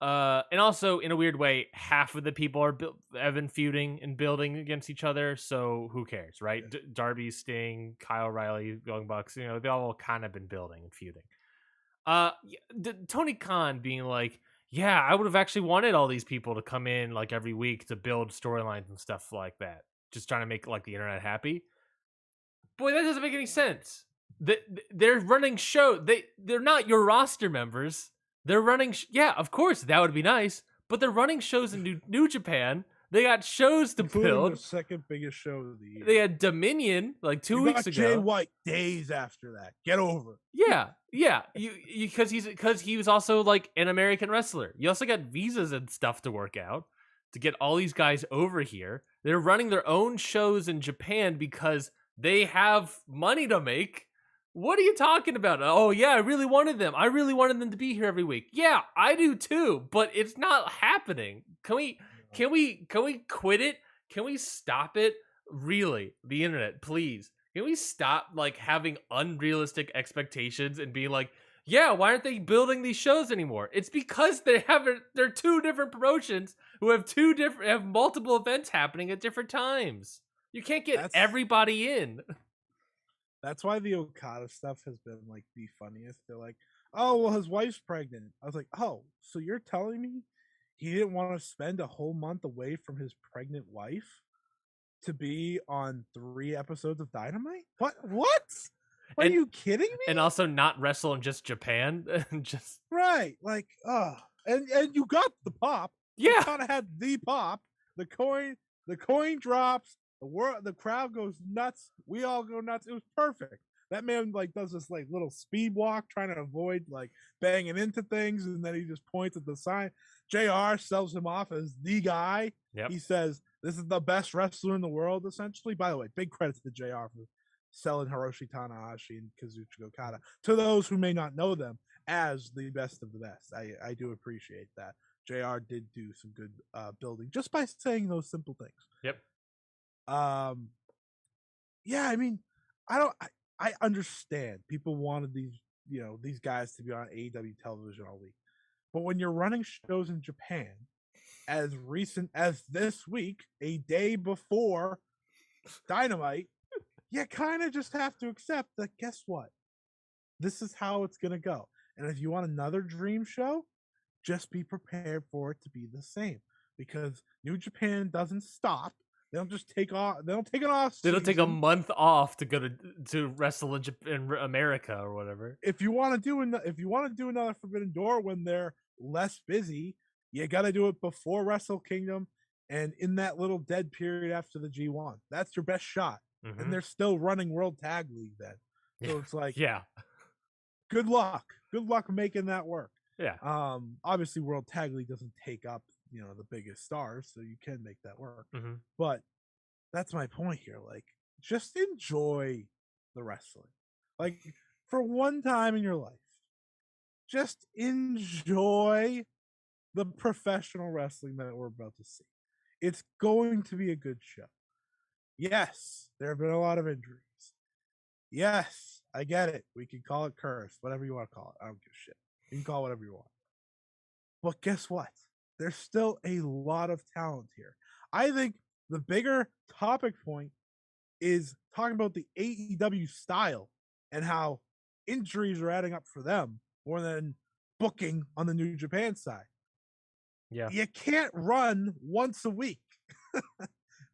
And also, in a weird way, half of the people have been feuding and building against each other. So who cares, right? Yeah. Darby, Sting, Kyle O'Reilly, Young Bucks. You know, they all kind of been building and feuding. Tony Khan being like, yeah, I would have actually wanted all these people to come in like every week to build storylines and stuff like that. Just trying to make like the internet happy. Boy, that doesn't make any sense. They're running show. They're not your roster members. They're running. Yeah, of course that would be nice. But they're running shows in New Japan. They got shows to build. The second biggest show of the year. They had Dominion like 2 weeks ago. Jay White days after that. Get over it. Yeah. Because he was also like an American wrestler. You also got visas and stuff to work out to get all these guys over here. They're running their own shows in Japan because they have money to make. What are you talking about? Oh yeah, I really wanted them. I really wanted them to be here every week. Yeah, I do too, but it's not happening. Can we quit it? Can we stop it? Really, the internet, please. Can we stop like having unrealistic expectations and being like, yeah, why aren't they building these shows anymore? It's because they're two different promotions who have multiple events happening at different times. You can't get everybody in. That's why the Okada stuff has been like the funniest. They're like, oh, well, his wife's pregnant. I was like, oh, so you're telling me he didn't want to spend a whole month away from his pregnant wife to be on 3 episodes of Dynamite? What? Are you kidding me? And also not wrestle in just Japan. Just right. Like, and you got the pop. Yeah. You kind of had the pop. The coin drops. The crowd goes nuts. We all go nuts. It was perfect. That man like does this like little speed walk trying to avoid like banging into things, and then he just points at the sign. JR sells him off as the guy. Yep. He says this is the best wrestler in the world, essentially. By the way, big credits to JR for selling Hiroshi Tanahashi and Kazuchika Okada to those who may not know them as the best of the best. I do appreciate that. JR did do some good building just by saying those simple things. Yep. Yeah, I mean, I understand people wanted these guys to be on AEW television all week. But when you're running shows in Japan as recent as this week, a day before Dynamite, you kind of just have to accept that, guess what? This is how it's going to go. And if you want another dream show, just be prepared for it to be the same, because New Japan doesn't stop. They don't just take off. They don't take an off. They don't take a month off to go to wrestle in America or whatever. If you want to do another Forbidden Door when they're less busy, you got to do it before Wrestle Kingdom and in that little dead period after the G1. That's your best shot. Mm-hmm. And they're still running World Tag League then. So it's like, yeah, good luck making that work. Yeah. Obviously World Tag League doesn't take up, the biggest stars, so you can make that work. Mm-hmm. But that's my point here. Like, just enjoy the wrestling. Like, for one time in your life, just enjoy the professional wrestling that we're about to see. It's going to be a good show. Yes, there have been a lot of injuries. Yes, I get it. We can call it cursed, whatever you want to call it. I don't give a shit. You can call it whatever you want. But guess what? There's still a lot of talent here. I think the bigger topic point is talking about the AEW style and how injuries are adding up for them more than booking on the New Japan side. Yeah. You can't run once a week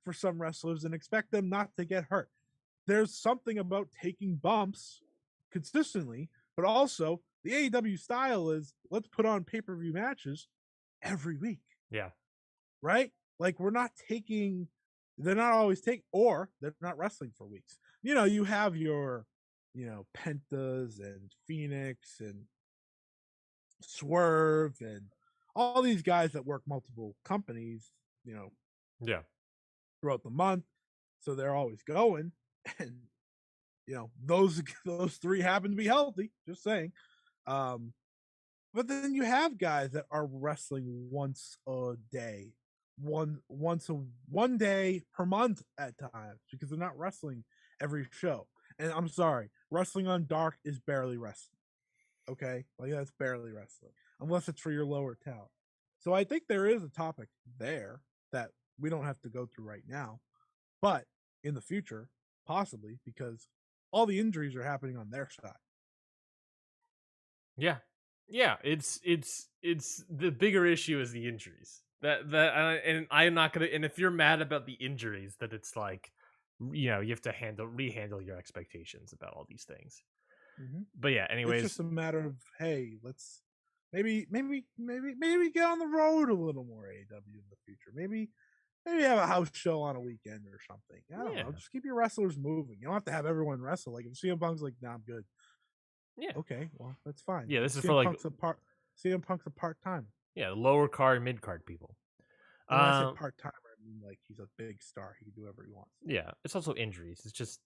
for some wrestlers and expect them not to get hurt. There's something about taking bumps consistently, but also the AEW style is, let's put on pay-per-view matches every week. Yeah. Right? Like, they're not always or they're not wrestling for weeks. You have your, Pentas and Phoenix and Swerve and all these guys that work multiple companies, Yeah. throughout the month. So they're always going. And, those three happen to be healthy, just saying. But then you have guys that are wrestling once a day, one day per month at times, because they're not wrestling every show. And I'm sorry, wrestling on Dark is barely wrestling. Okay, like, that's barely wrestling, unless it's for your lower talent. So I think there is a topic there that we don't have to go through right now, but in the future, possibly, because all the injuries are happening on their side. Yeah. It's the bigger issue is the injuries. And I'm not gonna. And if you're mad about the injuries, that it's like, you have to rehandle your expectations about all these things. Mm-hmm. But yeah, anyways, it's just a matter of, hey, let's maybe get on the road a little more, AEW, in the future. Maybe have a house show on a weekend or something. I don't know. Just keep your wrestlers moving. You don't have to have everyone wrestle. Like, if CM Punk's like, nah, I'm good. Yeah. Okay, well, that's fine. Yeah, this is CM for like CM Punk's a part-timer. Yeah, lower card, mid card people. When I say part-timer, I mean, like, he's a big star. He can do whatever he wants. Yeah, it's also injuries. It's just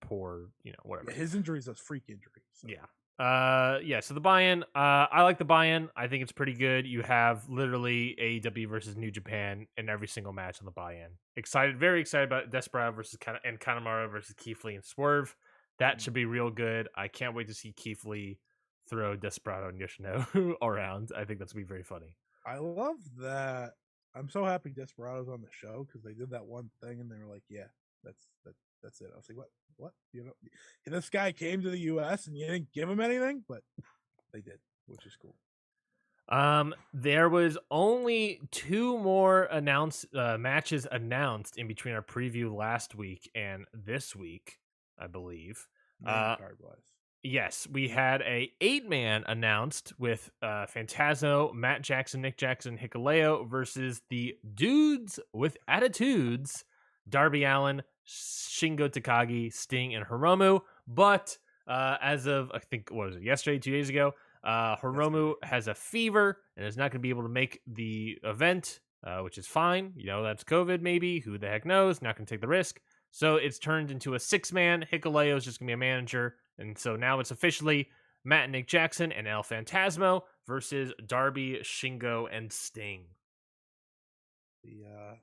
poor, whatever. Yeah, his injury is a freak injury. So. Yeah. So the buy-in, I like the buy-in. I think it's pretty good. You have literally AEW versus New Japan in every single match on the buy-in. Very excited about Desperado versus Kanemaru versus Keith Lee and Swerve. That should be real good. I can't wait to see Keith Lee throw Desperado and Yoshinobu around. I think that's gonna be very funny. I love that. I'm so happy Desperado's on the show, because they did that one thing and they were like, yeah, that's it. I was like, what? This guy came to the US and you didn't give him anything, but they did, which is cool. There was only 2 more matches announced in between our preview last week and this week, I believe. Card wise. Yes, we had a 8-man announced with Phantasmo, Matt Jackson, Nick Jackson, Hikuleo versus the Dudes with Attitudes, Darby Allin, Shingo Takagi, Sting, and Hiromu. But as of, I think, what was it, yesterday, 2 days ago, Hiromu has a fever and is not going to be able to make the event, which is fine. That's COVID maybe. Who the heck knows? Not going to take the risk. So it's turned into a 6-man. Hikuleo is just going to be a manager. And so now it's officially Matt and Nick Jackson and El Phantasmo versus Darby, Shingo, and Sting. The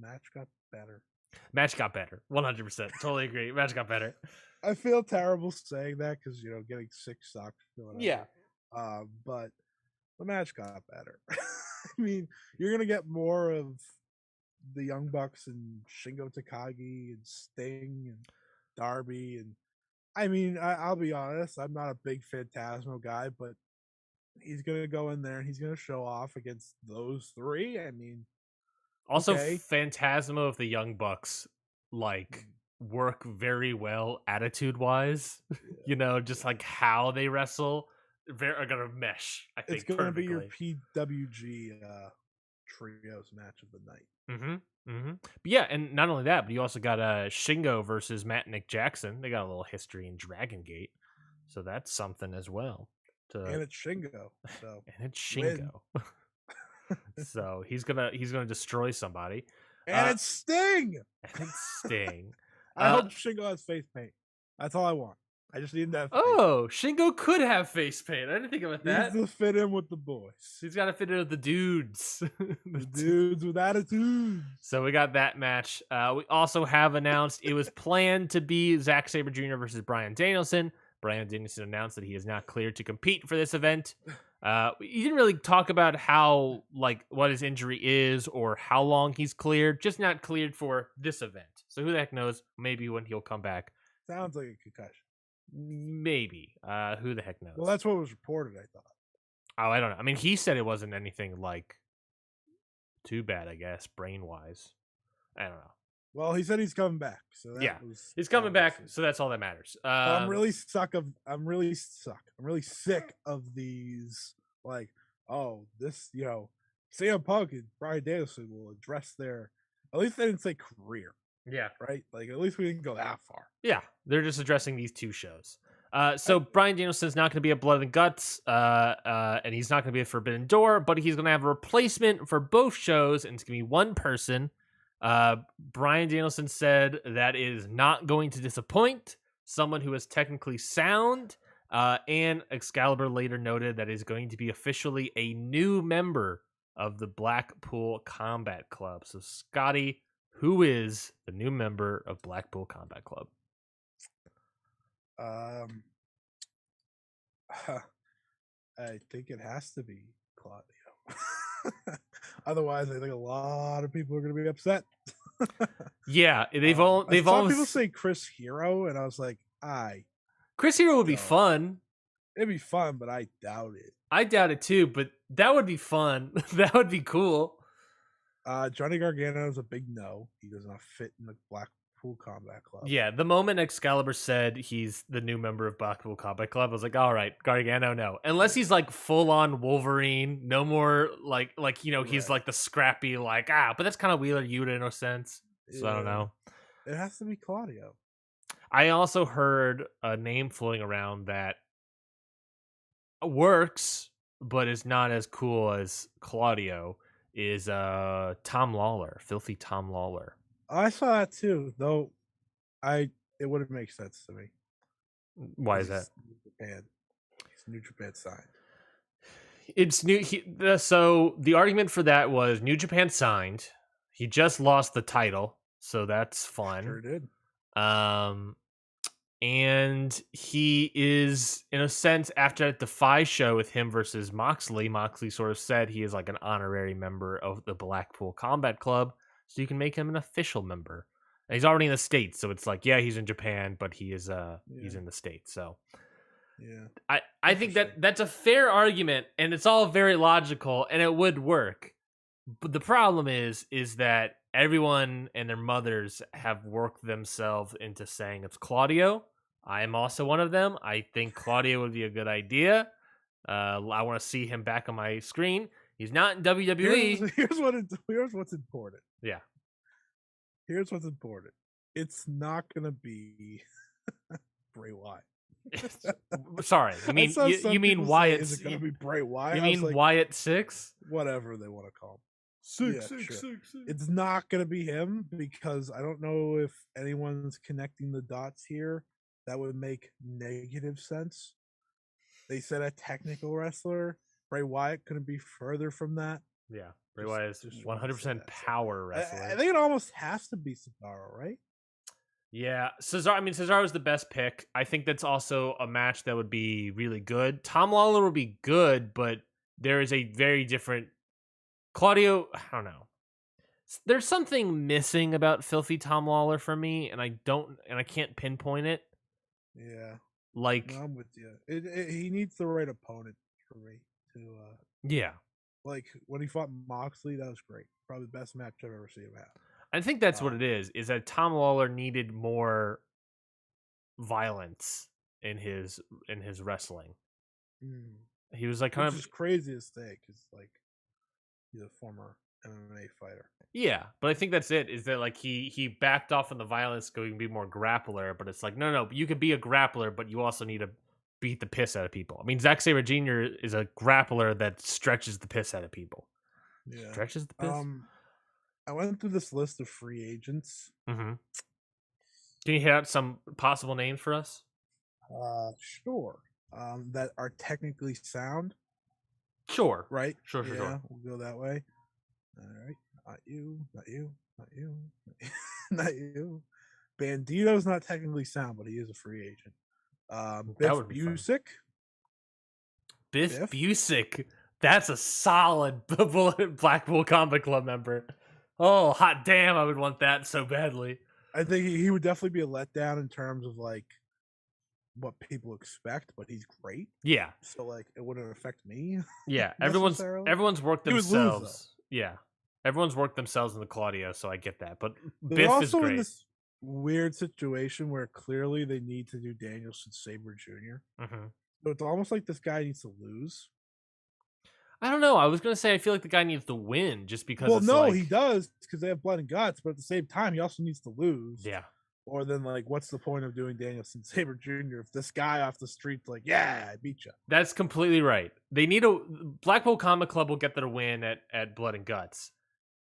match got better. Match got better. 100%. Totally agree. Match got better. I feel terrible saying that because getting sick sucks. Yeah. But the match got better. I mean, you're gonna get more of the Young Bucks and Shingo Takagi and Sting and Darby, and I mean, I'll be honest, I'm not a big Phantasmo guy, but he's gonna go in there and he's gonna show off against those three. I mean, Also, okay. Phantasmo of the Young Bucks work very well attitude wise. Just like how they wrestle are gonna mesh. I think it's gonna be your perfectly. PWG trios match of the night. But yeah, and not only that, but you also got Shingo versus Matt and Nick Jackson. They got a little history in Dragon Gate, so that's something as well. And it's Shingo, so and it's Shingo. So he's gonna destroy somebody. And it's Sting. And it's Sting. I hope Shingo has face paint. That's all I want. I just need that. Oh, Shingo could have face paint. I didn't think about that. He needs to fit in with the boys. He's got to fit in with the dudes. The dudes with attitude. So we got that match. We also have announced it was planned to be Zack Sabre Jr. versus Bryan Danielson. Bryan Danielson announced that he is not cleared to compete for this event. He didn't really talk about how, what his injury is or how long he's cleared. Just not cleared for this event. So who the heck knows? Maybe when he'll come back. Sounds like a concussion. Maybe. Who the heck knows? Well, that's what was reported, I thought. Oh, I don't know. I mean, he said it wasn't anything too bad, I guess, brain-wise. I don't know. Well, he said he's coming back. So he's coming back, so that's all that matters. I'm really sick of these, CM Punk and Bryan Danielson will address their, at least they didn't say career. Yeah. Right? At least we didn't go that far. Yeah. They're just addressing these two shows. So Bryan Danielson's not going to be a Blood and Guts, and he's not going to be a Forbidden Door, but he's going to have a replacement for both shows, and it's going to be one person. Bryan Danielson said that is not going to disappoint, someone who is technically sound, and Excalibur later noted that is going to be officially a new member of the Blackpool Combat Club. So Scotty, who is the new member of Blackpool Combat Club? I think it has to be Claudio. Otherwise, I think a lot of people are going to be upset. Yeah, they've all people say Chris Hero, and I was like, Chris Hero would be fun. It'd be fun, but I doubt it. I doubt it too, but that would be fun. That would be cool. Johnny Gargano is a big no. He does not fit in the Blackpool Combat Club. Yeah, the moment Excalibur said he's the new member of Blackpool Combat Club, I was like, all right, Gargano, no. Unless he's full on Wolverine, no more he's the scrappy but that's kind of Wheeler Yuta in a sense. So I don't know. It has to be Claudio. I also heard a name floating around that works, but is not as cool as Claudio. Is Tom Lawler, Filthy Tom Lawler. I saw that too, though. It wouldn't make sense to me. Why is that? Japan. It's New Japan signed. It's new. So the argument for that was New Japan signed. He just lost the title, so that's fun. Sure did. And he is, in a sense, after that Defy show with him versus Moxley sort of said he is an honorary member of the Blackpool Combat Club, so you can make him an official member. And he's already in the States, so it's he's in Japan, but he is he's in the States. So yeah, I think that's a fair argument, and it's all very logical, and it would work. But the problem is that everyone and their mothers have worked themselves into saying it's Claudio. I am also one of them. I think Claudio would be a good idea. I want to see him back on my screen. He's not in WWE. Here's what's important. Yeah. Here's what's important. It's not gonna be Bray Wyatt. Sorry, you mean Wyatt? Is it gonna be Bray Wyatt? You mean Wyatt 6? Whatever they want to call him. Six. It's not going to be him because I don't know if anyone's connecting the dots here. that would make negative sense. They said a technical wrestler. Bray Wyatt couldn't be further from that. Yeah, Bray Wyatt is Just wanted to say 100% that. So, power wrestler. I think it almost has to be Cesaro, right? Yeah, Cesaro is the best pick. I think that's also a match that would be really good. Tom Lawler would be good, but there is a very different Claudio. I don't know. There's something missing about Filthy Tom Lawler for me, and I can't pinpoint it. Yeah, Like, no, I'm with you. He needs the right opponent for me to. Yeah, Like when he fought Moxley, that was great. Probably the best match I've ever seen him have. I think that's what it is that Tom Lawler needed more violence in his wrestling. He was like kind Which is crazy to say because like he's a former MMA fighter. Yeah, but I think that's it. Is that like he backed off on the violence, going to be more grappler? But it's like no, you could be a grappler, but you also need to beat the piss out of people. I mean, Zack Sabre Jr. is a grappler that stretches the piss out of people. Yeah, Stretches the piss. I went through this list of free agents. Mm-hmm. Can you hit out some possible names for us? Sure. That are technically sound. Sure. Right? Sure. We'll go that way. All right. Not you. Not you. Bandito's not technically sound, but he is a free agent. Biff Busick. Biff Busick. That's a solid Blackpool Combat Club member. Oh, hot damn, I would want that so badly. I think he would definitely be a letdown in terms of like what people expect, but he's great. Yeah. So like it wouldn't affect me. Yeah. Everyone's worked themselves. Lose, yeah. Everyone's worked themselves in the Claudio, so I get that. But they're Biff also is great. in this weird situation where clearly they need to do Danielson Sabre Jr. Mm-hmm. So it's almost like this guy needs to lose. I don't know. I was gonna say I feel like the guy needs to win just because. Well, no, he does because they have blood and guts, but at the same time, he also needs to lose. Yeah. Or then, like, what's the point of doing Danielson Sabre Jr. if this guy off the street's like, yeah, I beat you? That's completely right. They need Blackpool Combat Club will get their win at Blood and Guts.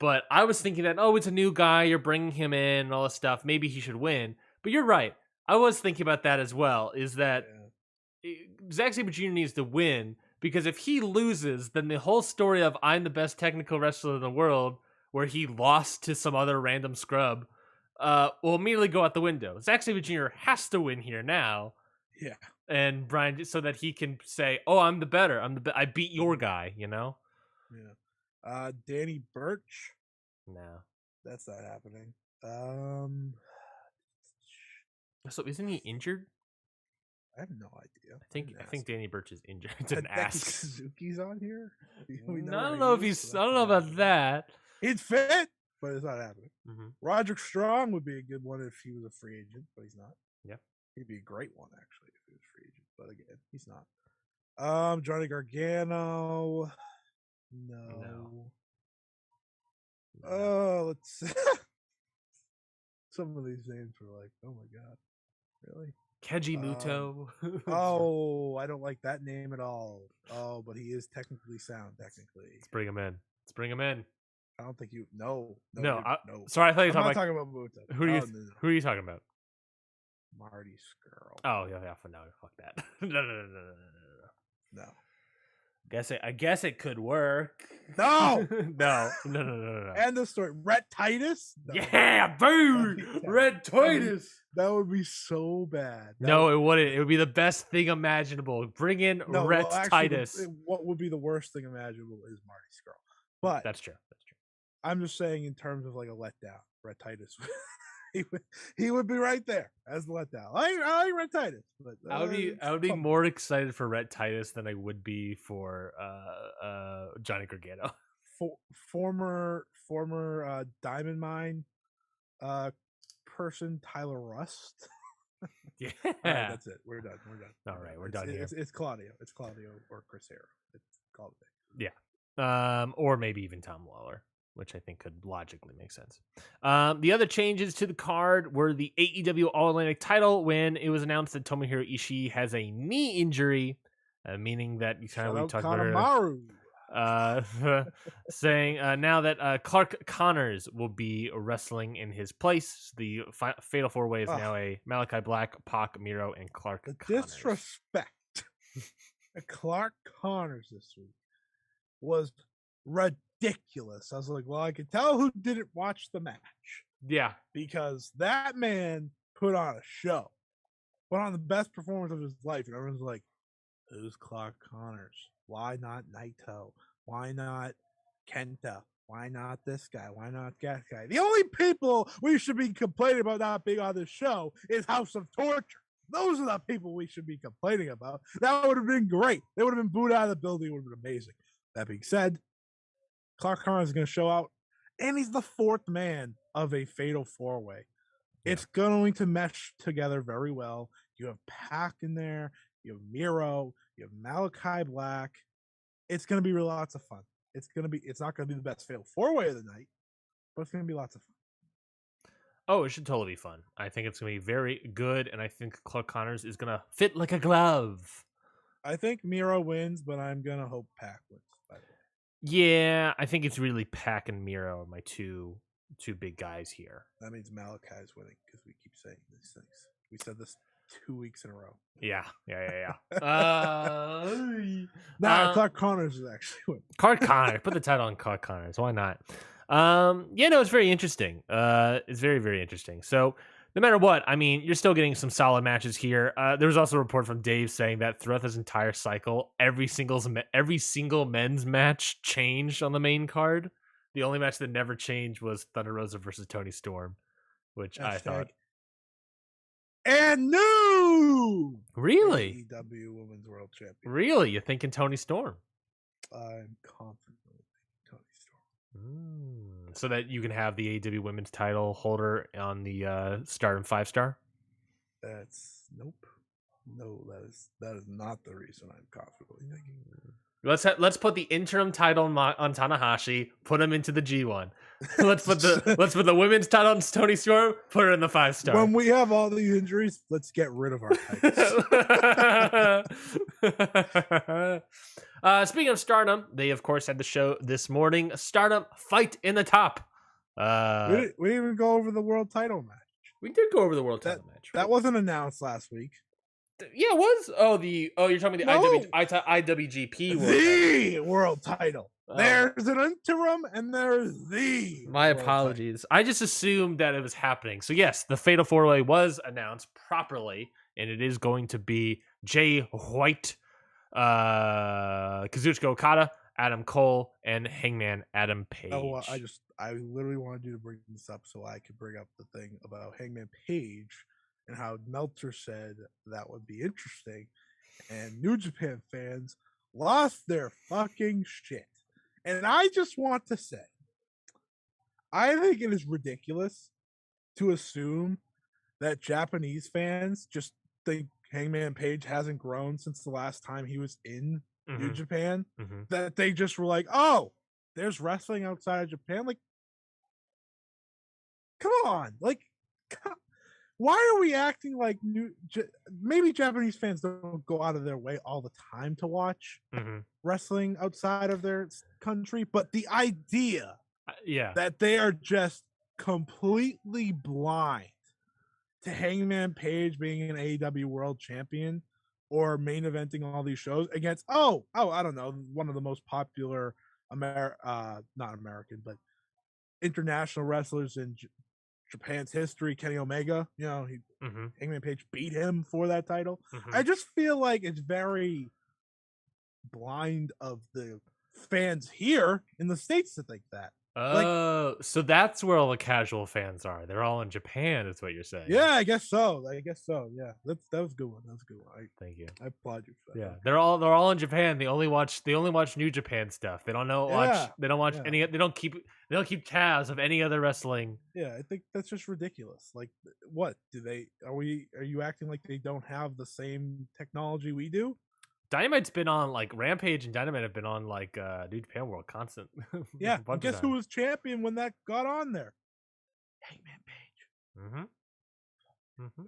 But I was thinking that, it's a new guy, you're bringing him in and all this stuff. Maybe he should win. But you're right. I was thinking about that as well, is that Zack Sabre Jr. needs to win, because if he loses, then the whole story of I'm the best technical wrestler in the world, where he lost to some other random scrub, will immediately go out the window. Zack Sabre Jr. has to win here now. Yeah. And Brian, so that he can say, I'm the better. I beat your guy, you know? Yeah. Danny Burch. No. That's not happening. So isn't he injured? I have no idea. I think Danny Burch is injured. Didn't ask. Suzuki's on here. I don't know if he's. I don't know about that. He's fit, but it's not happening. Mm-hmm. Roderick Strong would be a good one if he was a free agent, but he's not. Yeah, he'd be a great one actually if he was a free agent, but again, he's not. Johnny Gargano. No. Oh, let's see. Some of these names were like, oh my god, really? Keiji Muto. I don't like that name at all. Oh, but he is technically sound. Technically, let's bring him in. I don't think you. No. Sorry, I thought you were talking about Muto. Who are you talking about? Marty Skrull. Oh yeah, no, fuck that. No. I guess it could work. No. No. End of story. Rhett Titus? No. Yeah, boom! Rhett Titus! That would be so bad. It wouldn't. It would be the best thing imaginable. Bring in Rhett Titus. What would be the worst thing imaginable is Marty Skrull. But That's true. I'm just saying in terms of like a letdown, Rhett Titus. he would be right there as the letdown. I like Rhett Titus, but I would be more excited for Rhett Titus than I would be for Johnny Gargano. Former Diamond Mine person Tyler Rust. Yeah, right, that's it. We're done. All right, we're done here. It's Claudio. It's Claudio or Chris Hero. It's called it. Yeah. Or maybe even Tom Lawler, which I think could logically make sense. The other changes to the card were the AEW All-Atlantic title when it was announced that Tomohiro Ishii has a knee injury, meaning that we talked about uh, saying now that Clark Connors will be wrestling in his place. The Fatal 4-Way is Ugh, now a Malachi Black, Pac, Miro, and Clark the Connors. disrespect at Clark Connors this week was ridiculous. I was like, well, I could tell who didn't watch the match. Yeah. Because that man put on a show, put on the best performance of his life. And everyone's like, who's Clark Connors? Why not Naito? Why not Kenta? Why not this guy? Why not that guy? The only people we should be complaining about not being on this show is House of Torture. Those are the people we should be complaining about. That would have been great. They would have been booed out of the building. It would have been amazing. That being said, Clark Connors is going to show out, and he's the fourth man of a Fatal 4-Way. Yeah. It's going to mesh together very well. You have Pac in there. You have Miro. You have Malachi Black. It's going to be lots of fun. It's not going to be the best Fatal 4-Way of the night, but it's going to be lots of fun. Oh, it should totally be fun. I think it's going to be very good, and I think Clark Connors is going to fit like a glove. I think Miro wins, but I'm going to hope Pac wins. Yeah, I think it's really Pac and Miro are my two big guys here. That means Malachi's winning because we keep saying these things. We said this 2 weeks in a row. Yeah. Clark Connors is actually winning. Clark Connors. Put the title on Clark Connors. Why not? It's very interesting. It's very, very interesting. So no matter what, I mean, you're still getting some solid matches here. There was also a report from Dave saying that throughout this entire cycle, every single men's match changed on the main card. The only match that never changed was Thunder Rosa versus Tony Storm, which I thought. And new really AEW Women's World Champion. Really, you're thinking Tony Storm? I'm confident Tony Storm. So that you can have the AEW Women's title holder on the Stardom 5-star? Nope. No, that is not the reason I'm confidently thinking. Let's put the interim title on Tanahashi, put him into the G1. Let's put the women's title on Tony Storm, put her in the 5-star. When we have all these injuries, let's get rid of our titles. Speaking of Stardom, they of course had the show this morning. Stardom Fight in the Top. We didn't even go over the world title match. We did go over the world title match. That wasn't announced last week. Yeah, it was. You're talking about the IWGP world title. There's an interim and there's the. My apologies. I just assumed that it was happening. So yes, the Fatal 4-Way was announced properly, and it is going to be Jay White, Kazuchika Okada, Adam Cole, and Hangman Adam Page. Oh, I literally wanted you to bring this up so I could bring up the thing about Hangman Page and how Meltzer said that would be interesting, and New Japan fans lost their fucking shit. And I just want to say, I think it is ridiculous to assume that Japanese fans just think Hangman Page hasn't grown since the last time he was in New Japan. That they just were like, oh, there's wrestling outside of Japan. Like, come on. Like, why are we acting like maybe Japanese fans don't go out of their way all the time to watch wrestling outside of their country, but the idea that they are just completely blind to Hangman Page being an AEW World Champion or main eventing all these shows against I don't know, one of the most popular not American but international wrestlers in Japan's history, Kenny Omega. You know, Hangman Page beat him for that title. I just feel like it's very blind of the fans here in the States to think that. Oh, so that's where all the casual fans are. They're all in Japan, is what you're saying. Yeah, I guess so. Yeah, that was a good one. Thank you. I applaud you for that. Yeah, they're all in Japan. They only watch New Japan stuff. They don't watch any. They don't keep tabs of any other wrestling. Yeah, I think that's just ridiculous. Like, what are you acting like they don't have the same technology we do? Dynamite's been on Rampage, and Dynamite have been on New Japan World constant. Yeah, guess who was champion when that got on there? Hangman Page.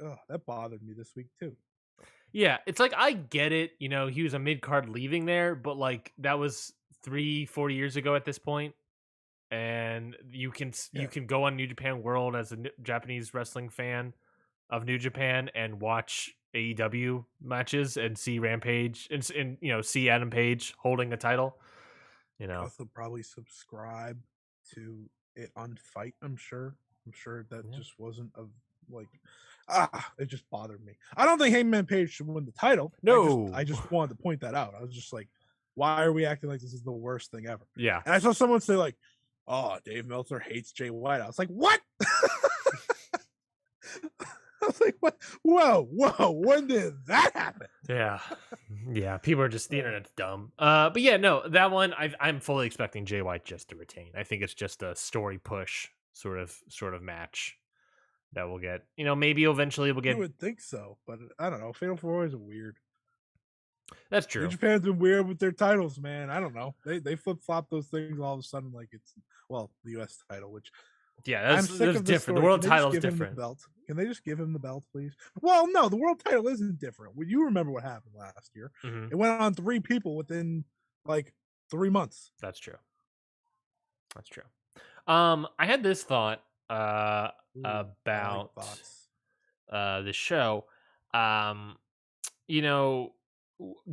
Oh, that bothered me this week too. Yeah, it's like I get it. You know, he was a mid card leaving there, but that was 3-4 years ago at this point, and you can go on New Japan World as a Japanese wrestling fan of New Japan and watch AEW matches and see Rampage and see Adam Page holding a title. Also probably subscribe to it on Fight. I'm sure that just wasn't it just bothered me. I don't think Hangman Page should win the title. No, I just wanted to point that out. I was just like, why are we acting like this is the worst thing ever? Yeah. And I saw someone say like, oh, Dave Meltzer hates Jay White. I was like, what? I was like, what? Whoa, when did that happen? Yeah, people are just, the internet's dumb. But yeah, no, that one I'm fully expecting Jay White just to retain. I think it's just a story push sort of match that we'll get. Maybe eventually we'll get. You would think so, but I don't know. Fatal 4-Way is weird. That's true. New Japan's been weird with their titles, man. I don't know. They flip flop those things all of a sudden, like it's the U.S. title, which that's different. The world title is different. Can they just give him the belt, please? Well, no, the world title isn't different. You remember what happened last year? Mm-hmm. It went on 3 people within like 3 months. That's true. I had this thought about the show.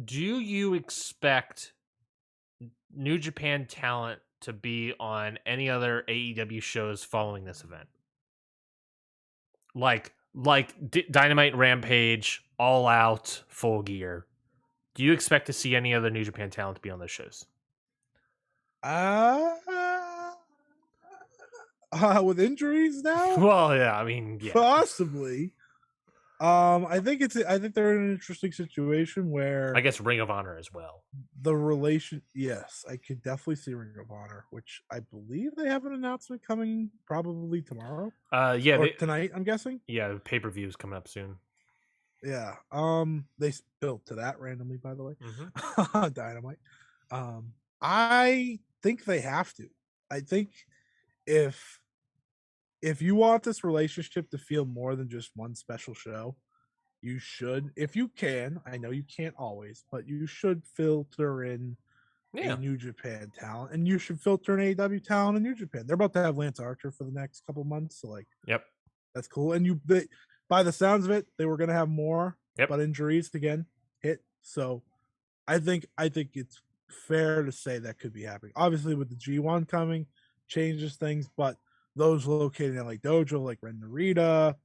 Do you expect New Japan talent to be on any other AEW shows following this event? Like Dynamite, Rampage, All Out, Full Gear. Do you expect to see any other New Japan talent to be on those shows? With injuries now? Well, yeah, I mean, yeah. Possibly. I think they're in an interesting situation where I guess Ring of Honor as well. Yes, I could definitely see Ring of Honor, which I believe they have an announcement coming probably tomorrow. Tonight, I'm guessing. Yeah, the pay-per-view is coming up soon. Yeah. They spilled to that randomly, by the way. Mm-hmm. Dynamite. I think they have to. I think if you want this relationship to feel more than just one special show, you should, if you can, I know you can't always, but you should filter in a New Japan talent, and you should filter in AEW talent in New Japan. They're about to have Lance Archer for the next couple months, so yep, that's cool. And by the sounds of it, they were going to have more, but injuries again hit. So I think it's fair to say that could be happening. Obviously, with the G1 coming, changes things, but those located in like Dojo, like Ren Narita,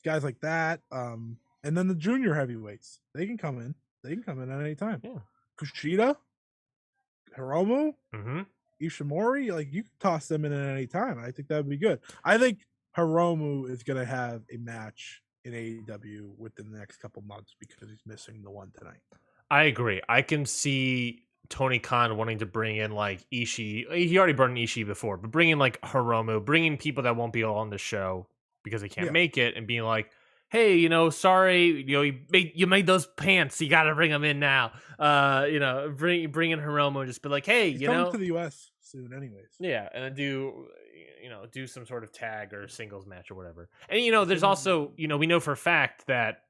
guys like that, and then the junior heavyweights, they can come in at any time. Yeah, Kushida, Hiromu, Ishimori, you can toss them in at any time. I think that would be good. I think Hiromu is going to have a match in AEW within the next couple months because he's missing the one tonight. I agree. I can see Tony Khan wanting to bring in like Ishii. He already brought in Ishii before, but bringing like Hiromu, bringing people that won't be on the show because they can't make it, and being like, hey, sorry, you made those pants. You got to bring them in now. Bring in Hiromu and just be like, hey, He's coming to the US soon, anyways. Yeah, and then do some sort of tag or singles match or whatever. And there's also we know for a fact that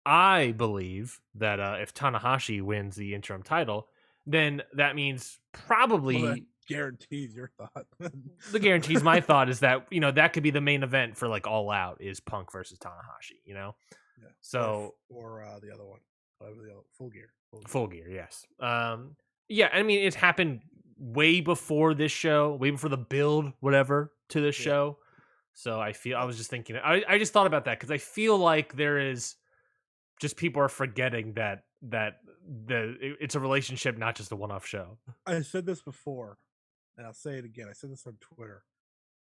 I believe that if Tanahashi wins the interim title, then that means probably that guarantees your thought. The guarantees my thought is that that could be the main event for like All Out is Punk versus Tanahashi. Yeah. So or the other one, Full Gear. Full Gear, yes. Yeah, I mean it's happened way before this show, way before the build, whatever, to this show. So I was just thinking, I just thought about that because I feel like there is just people are forgetting that it's a relationship, not just a one-off show. I said this before, and I'll say it again. I said this on Twitter.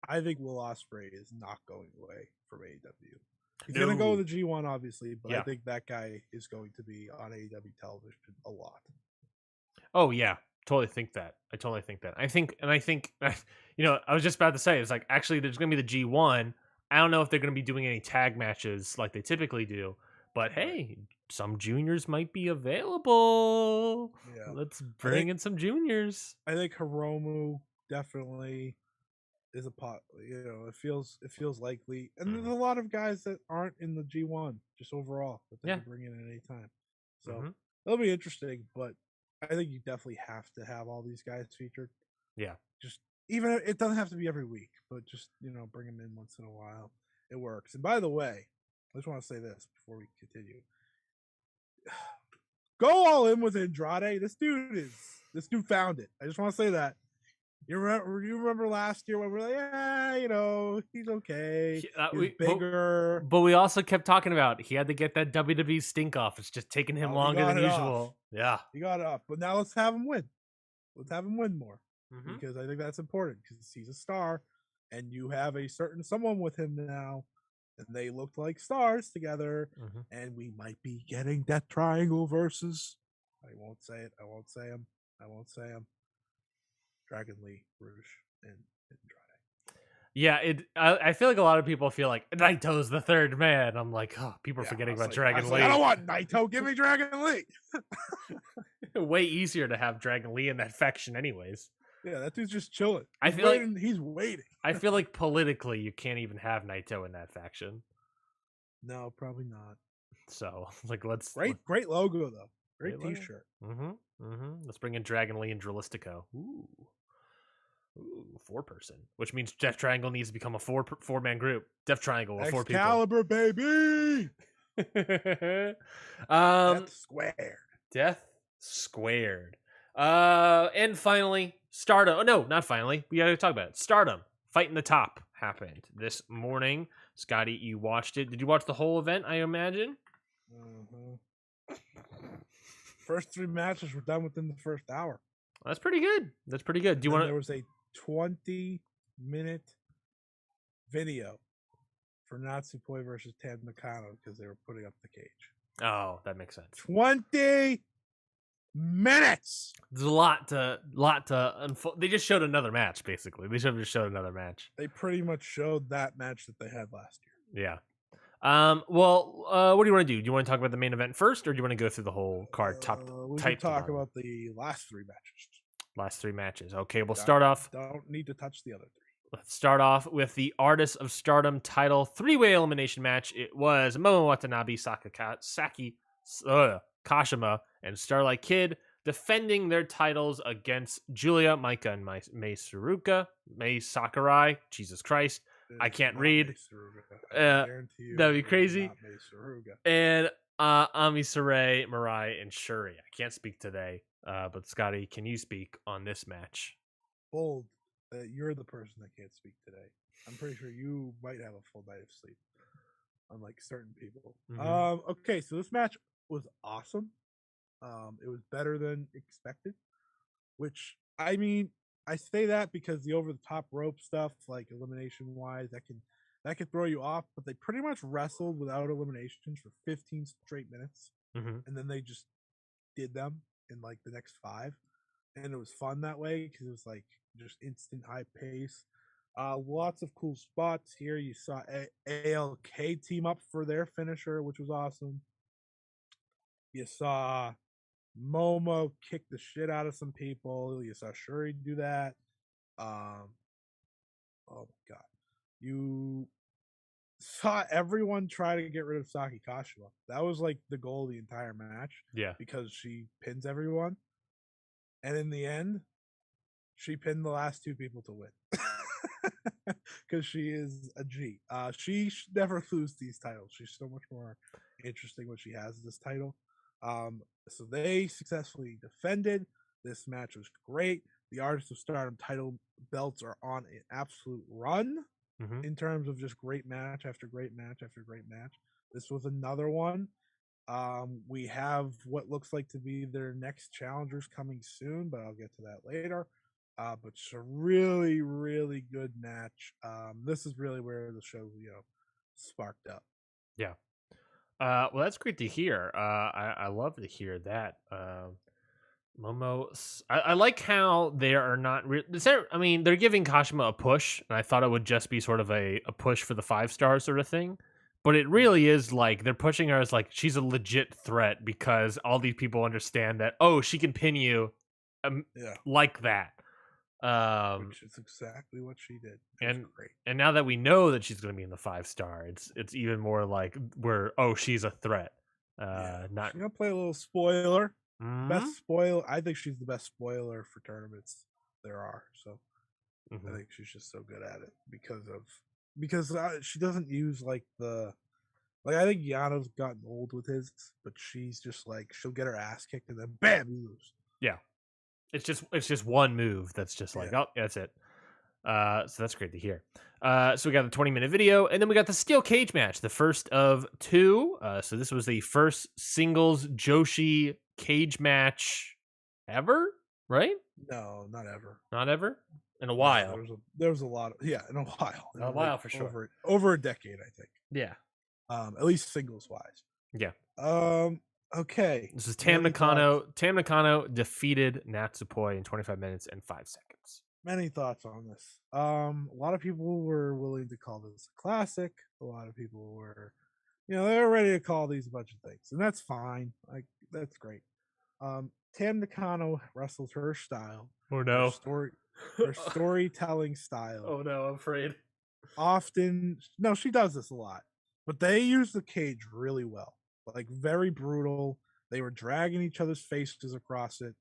I think Will Ospreay is not going away from AEW. He's going to go with the G1, obviously, but I think that guy is going to be on AEW television a lot. Oh, yeah. Totally think that. I totally think that. I think, I was just about to say, it's like, actually, there's going to be the G1. I don't know if they're going to be doing any tag matches like they typically do, but hey, some juniors might be available. Yeah. Let's bring in some juniors. I think Hiromu definitely is a pot. It feels likely, and there's a lot of guys that aren't in the G1 just overall that they can bring in at any time. So it'll be interesting. But I think you definitely have to have all these guys featured. Yeah. Just even it doesn't have to be every week, but just bring them in once in a while. It works. And by the way, I just want to say this before we continue. Go all in with Andrade. This dude found it. I just want to say that. You remember last year when we were like, he's okay. He's bigger. But we also kept talking about he had to get that WWE stink off. It's just taking him longer than usual. Yeah. He got it off. But now let's have him win. Let's have him win more. Because I think that's important because he's a star and you have a certain someone with him now and they looked like stars together and we might be getting Death Triangle versus I won't say it. I won't say him. Dragon Lee, Rouge, and Andrade. Yeah, I feel like a lot of people feel like Naito's the third man. I'm like, oh, people are forgetting about Dragon Lee. I don't want Naito. Give me Dragon Lee. Way easier to have Dragon Lee in that faction, anyways. Yeah, that dude's just chilling. He's waiting. I feel like politically, you can't even have Naito in that faction. No, probably not. So, let's great logo though. Great T-shirt. Let's bring in Dragon Lee and Drilistico. Ooh, 4-person, which means Death Triangle needs to become a four-man group. Death Triangle with 4 people. Excalibur, baby. Death squared. And finally, Stardom. Oh no, not finally. We gotta talk about it. Stardom Fighting the Top happened this morning. Scotty, you watched it. Did you watch the whole event? I imagine. First 3 matches were done within the first hour. That's pretty good. Do you want? There was a 20-minute video for Natsupoi versus Tad Nakano because they were putting up the cage. Oh, that makes sense. 20 minutes. There's a lot to unfold. They just showed another match, basically. They should have just showed another match. They pretty much showed that match that they had last year. Yeah. What do you want to do? Do you want to talk about the main event first, or do you want to go through the whole card we can talk about the last 3 matches. Last 3 matches. Okay, we'll start off. Don't need to touch the other 3. Let's start off with the Artists of Stardom title 3-way elimination match. It was Momo Watanabe, Saki Kashima, and Starlight Kid defending their titles against Julia, Maika, and Mai Sakurai. Jesus Christ. I can't read. That'd be crazy. And Ami Sarai, Mirai, and Shuri. I can't speak today, but Scotty, can you speak on this match? Bold that you're the person that can't speak today. I'm pretty sure you might have a full night of sleep, unlike certain people. Okay, so this match was awesome. It was better than expected, which I mean, I say that because the over the top rope stuff, like elimination wise, that can throw you off. But they pretty much wrestled without eliminations for 15 straight minutes, and then they just did them in like the next 5, and it was fun that way because it was like just instant high pace. Lots of cool spots here. You saw ALK team up for their finisher, which was awesome. You saw Momo kick the shit out of some people. You saw Shuri do that. Oh my god. You saw everyone try to get rid of Saki Kashima. That was like the goal of the entire match. Yeah. Because she pins everyone. And in the end, she pinned the last 2 people to win. Because she is a G. She should never lose these titles. She's so much more interesting when she has this title. So they successfully defended. This match was great. The Artists of Stardom title belts are on an absolute run in terms of just great match after great match after great match. This was another one. We have what looks like to be their next challengers coming soon, but I'll get to that later. But it's a really, really good match. This is really where the show, sparked up. Yeah. Well, that's great to hear. I love to hear that. Momo, I like how they are not. They're giving Kashima a push, and I thought it would just be sort of a push for the 5-star sort of thing. But it really is like they're pushing her as like she's a legit threat because all these people understand that she can pin you, like that. Which is exactly what she did. And now that we know that she's going to be in the 5-star, it's even more like she's a threat. Not I'm gonna play a little spoiler. Mm-hmm. Best spoil. I think she's the best spoiler for tournaments there are. So I Mm-hmm. think she's just so good at it because she doesn't use like I think Yano's gotten old with his, but she's just like she'll get her ass kicked and then bam, you lose. Yeah. It's just one move that's just like, Yeah. oh, that's it. So that's great to hear. So we got the 20-minute video, and then we got the steel cage match, the first of two. So this was the first singles Joshi cage match ever, right? No, not ever. Not ever in a No, while. there was a lot of in a while. A while for sure. Over a decade, I think. Yeah. At least singles wise. Yeah. Okay. This is Tam Nakano. Tam Nakano defeated Natsupoi in 25 minutes and 5 seconds. Many thoughts on this. A lot of people were willing to call this a classic. A lot of people were, they were ready to call these a bunch of things, and that's fine. Like that's great. Tam Nakano wrestles her style. Oh no. Her storytelling style. Oh no, I'm afraid. Often, no, she does this a lot, but they use the cage really well. Like very brutal. They were dragging each other's faces across it.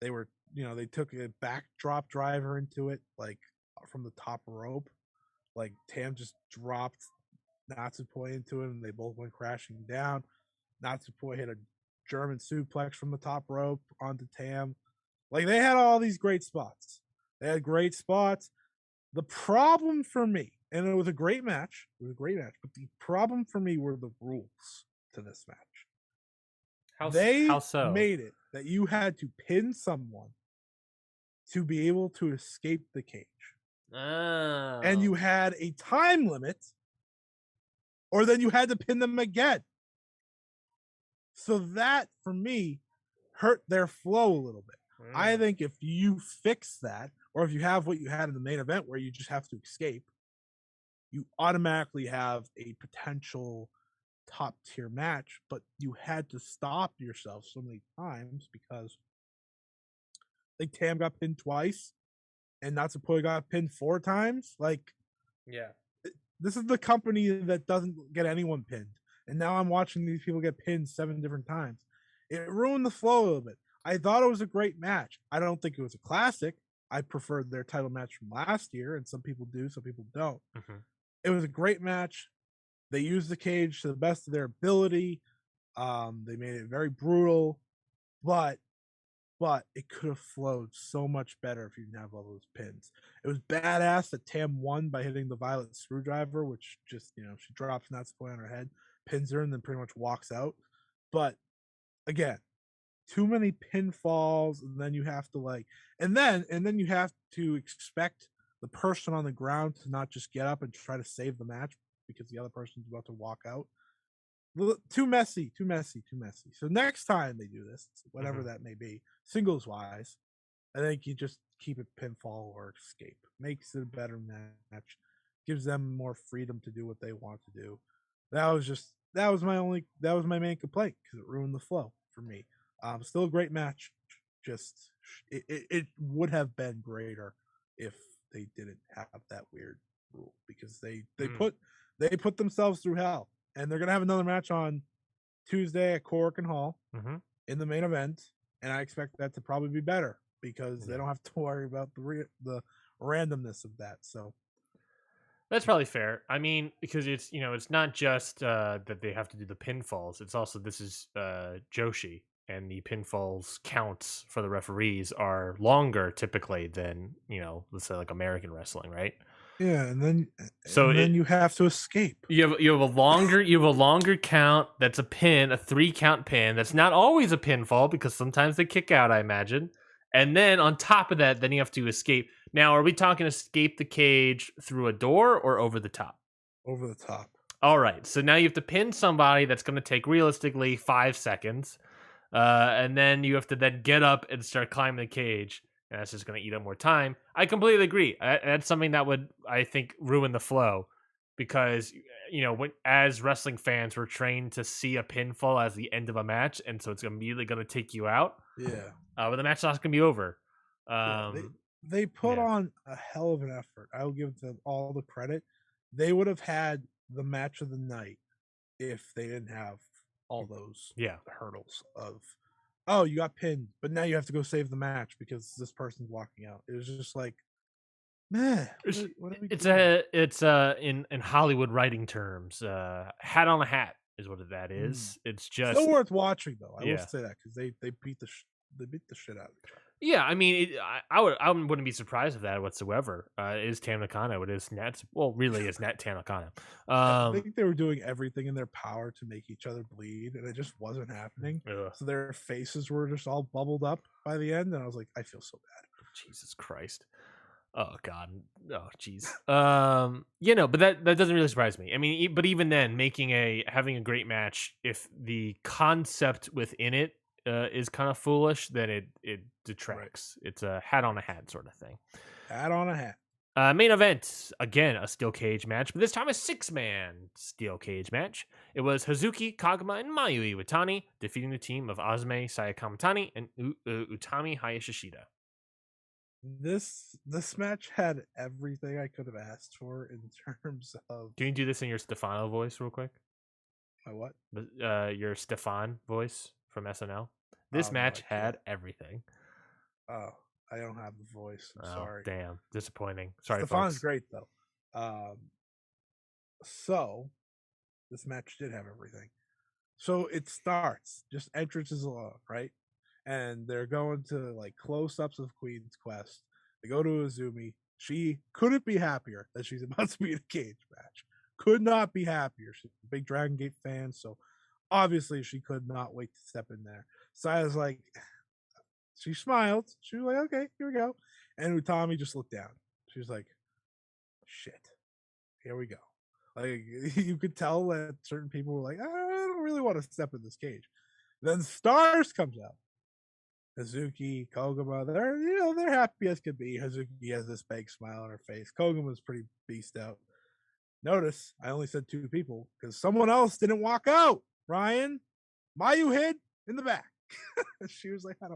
They were, they took a backdrop driver into it, like from the top rope. Like Tam just dropped Natsupoi into it, and they both went crashing down. Natsupoi hit a German suplex from the top rope onto Tam. Like they had all these great spots. They had great spots. The problem for me, and it was a great match, but the problem for me were the rules to this match. How so? Made it that you had to pin someone to be able to escape the cage. Oh. And you had a time limit, or then you had to pin them again. So that, for me, hurt their flow a little bit. I think if you fix that, or if you have what you had in the main event where you just have to escape, you automatically have a potential top tier match, but you had to stop yourself so many times because like Tam got pinned twice and Natsupoi got pinned 4 times. Like, yeah, this is the company that doesn't get anyone pinned. And now I'm watching these people get pinned 7 different times. It ruined the flow a little bit. I thought it was a great match. I don't think it was a classic. I preferred their title match from last year, and some people do, some people don't. Mm-hmm. It was a great match. They used the cage to the best of their ability. They made it very brutal, but it could have flowed so much better if you didn't have all those pins. It was badass that Tam won by hitting the violet screwdriver, which just, she drops Natsupoi on her head, pins her, and then pretty much walks out. But again, too many pinfalls, and then you have to and then you have to expect the person on the ground to not just get up and try to save the match because the other person's about to walk out. Too messy. So next time they do this, whatever that may be, singles wise, I think you just keep it pinfall or escape. Makes it a better match. Gives them more freedom to do what they want to do. That was my main complaint because it ruined the flow for me. Still a great match. Just it would have been greater if they didn't have that weird rule because they put themselves through hell, and they're gonna have another match on Tuesday at Cork and Hall in the main event, and I expect that to probably be better because they don't have to worry about the randomness of that. So that's probably fair. I mean, because it's it's not just that they have to do the pinfalls. It's also this is Joshi, and the pinfalls counts for the referees are longer typically than let's say like American wrestling, right? yeah, and then you have to escape. You have a longer count. That's a pin, a 3 count pin. That's not always a pinfall because sometimes they kick out, I imagine. And then on top of that, then you have to escape. Now, are we talking escape the cage through a door or over the top? Over the top. All right. So now you have to pin somebody that's going to take realistically 5 seconds. And then you have to then get up and start climbing the cage. And that's just going to eat up more time. I completely agree. That's something that would, I think, ruin the flow. Because, as wrestling fans, we're trained to see a pinfall as the end of a match. And so it's immediately going to take you out. Yeah. But the match is not going to be over. They put on a hell of an effort. I'll give them all the credit. They would have had the match of the night if they didn't have all those hurdles of oh, you got pinned, but now you have to go save the match because this person's walking out. It was just like, man, what are we doing? It's in Hollywood writing terms, hat on a hat is what that Mm. is. It's Still just worth watching though. I will yeah. say that because they beat they beat the shit out of each other. Yeah, I mean, I wouldn't be surprised if that whatsoever. It is Tam Nakano. It is Nat. Well, really, it's Nat Tam Nakano. I think they were doing everything in their power to make each other bleed, and it just wasn't happening. Ugh, So their faces were just all bubbled up by the end, and I was like, I feel so bad. Jesus Christ. Oh God. Oh jeez. But that doesn't really surprise me. I mean, but even then, having a great match, if the concept within it is kind of foolish, then it Right. detracts. It's a hat on a hat sort of thing. Hat on a hat. Main event, again, a steel cage match, but this time a 6-man steel cage match. It was Hazuki, Kagama, and Mayu Iwatani defeating the team of Azumi, Sayakamatani, and Utami Hayashishida. This match had everything I could have asked for in terms of Can you do this in your Stefano voice real quick? my what? Your Stefan voice from SNL. This Oh no, match I can't. had everything. Oh, I don't have the voice. I'm Oh, sorry. damn. Disappointing. Sorry, Stefan's folks. great though. So this match did have everything. So it starts just entrances alone, right? And they're going to like close ups of Queen's Quest. They go to Azumi. She couldn't be happier that she's about to be in a cage match. Could not be happier. She's a big Dragon Gate fan, so obviously she could not wait to step in there. Saya's like, she smiled. She was like, okay, here we go. And Utami just looked down. She was like, shit, here we go. Like you could tell that certain people were like, I don't really want to step in this cage. Then Stars comes out. Hazuki, Koguma, they're happy as could be. Hazuki has this big smile on her face. Koguma's pretty beast out. Notice I only said 2 people because someone else didn't walk out. Ryan, Mayu hid in the back. She was like, I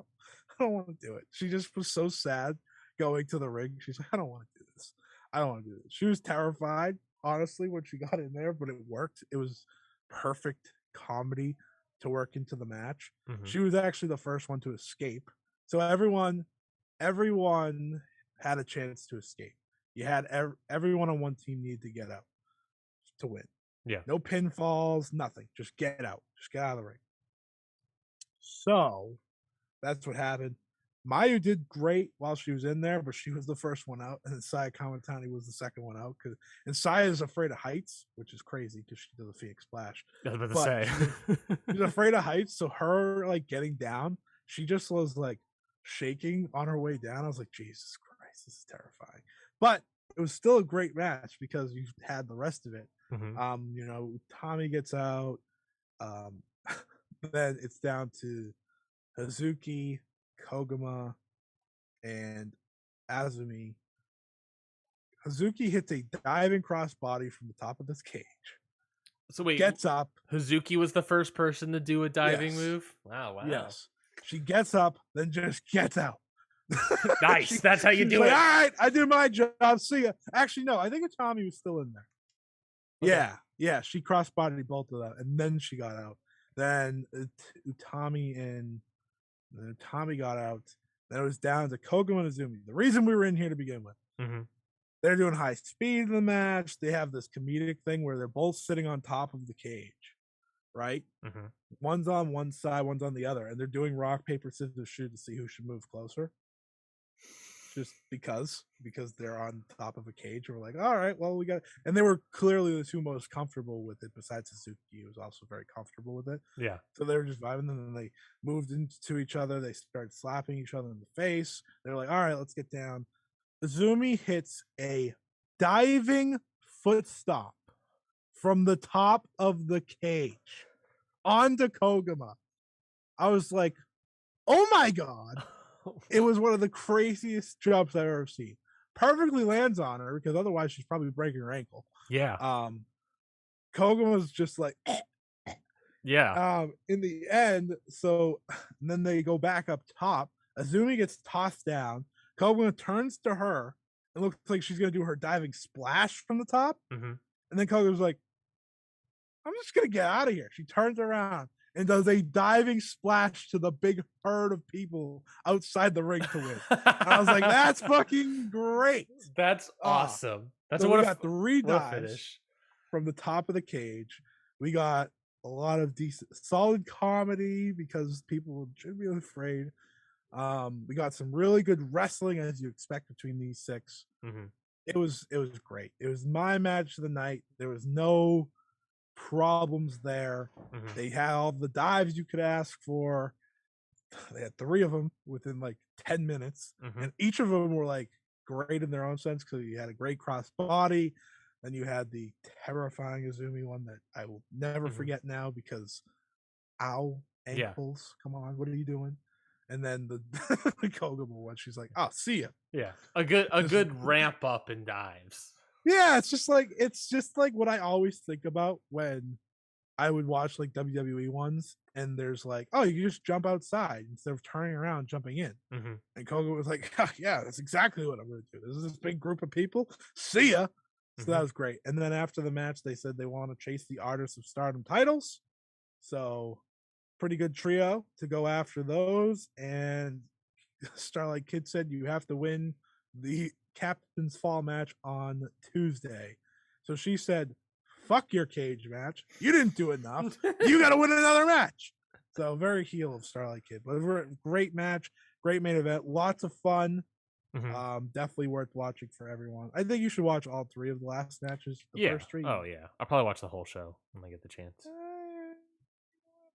don't want to do it. She just was so sad going to the ring. She's like, I don't want to do this. I don't want to do this. She was terrified, honestly, when she got in there, but it worked. It was perfect comedy to work into the match. Mhm. She was actually the first one to escape. So everyone had a chance to escape. You had everyone on one team needed to get out to win. Yeah. No pinfalls, nothing. Just get out. Just get out of the ring. So that's what happened. Mayu did great while she was in there, but she was the first one out, and then Saya Kamatani was the second one out. And Saya is afraid of heights, which is crazy because she does a Phoenix Splash. I was about to But say. she's afraid of heights, so her like getting down, she just was like shaking on her way down. I was like, Jesus Christ, this is terrifying. But it was still a great match because you had the rest of it. Mhm. Tommy gets out. Then it's down to Hazuki, Koguma, and Azumi. Hazuki hits a diving crossbody from the top of this cage. So wait, Gets up. Hazuki was the first person to do a diving Yes. move? Wow. Yes. She gets up, then just gets out. Nice. That's how you do like, it. All right, I did my job. See ya. Actually, no, I think Tommy was still in there. Okay. Yeah. She crossbodied both of them, and then she got out. Then Tommy got out. Then it was down to Koguma and Azumi. The reason we were in here to begin with. Mhm. They're doing high speed in the match. They have this comedic thing where they're both sitting on top of the cage, right? Mhm. One's on one side, one's on the other, and they're doing rock, paper, scissors, shoot to see who should move closer. Just because they're on top of a cage. We're like, all right, well, we got, and they were clearly the 2 most comfortable with it. Besides Suzuki, who was also very comfortable with it. Yeah. So they were just vibing, and then they moved into each other. They started slapping each other in the face. They're like, all right, let's get down. Azumi hits a diving foot stop from the top of the cage onto Koguma. I was like, oh my God. It was one of the craziest jumps I've ever seen. Perfectly lands on her because otherwise she's probably breaking her ankle. Yeah. Koguma was just like, Yeah. in the end, and then they go back up top. Azumi gets tossed down. Koguma turns to her and looks like she's going to do her diving splash from the top. Mhm. And then Koguma's like, I'm just going to get out of here. She turns around and does a diving splash to the big herd of people outside the ring to win. I was like, that's fucking great. That's awesome. That's so what we a got 3 what a dives finish. from the top of the cage. We got a lot of decent, solid comedy because people should be afraid. We got some really good wrestling as you expect between these 6. Mm-hmm. It was great. It was my match of the night. There was no problems there. Mm-hmm. They had all the dives you could ask for. They had 3 of them within like 10 minutes, and each of them were like great in their own sense because you had a great cross body. Then you had the terrifying Izumi one that I will never forget now because, ow, ankles, come on, what are you doing? And then the Koguma one, she's like, "Oh, see ya." Yeah, a good ramp up in dives. Yeah, it's just like what I always think about when I would watch like WWE ones, and there's like, "Oh, you can just jump outside instead of turning around, jumping in." And Koga was like, "Yeah, that's exactly what I'm going to do. This is this big group of people. See ya." So that was great. And then after the match, they said they want to chase the Artists of Stardom titles. So pretty good trio to go after those. And Starlight Kid said you have to win the Captain's Fall match on Tuesday. So she said, "Fuck your cage match. You didn't do enough. You got to win another match." So very heel of Starlight Kid, but a great match, great main event, lots of fun. Definitely worth watching for everyone. I think you should watch all 3 of the last matches. The first 3. Oh yeah, I'll probably watch the whole show when I get the chance.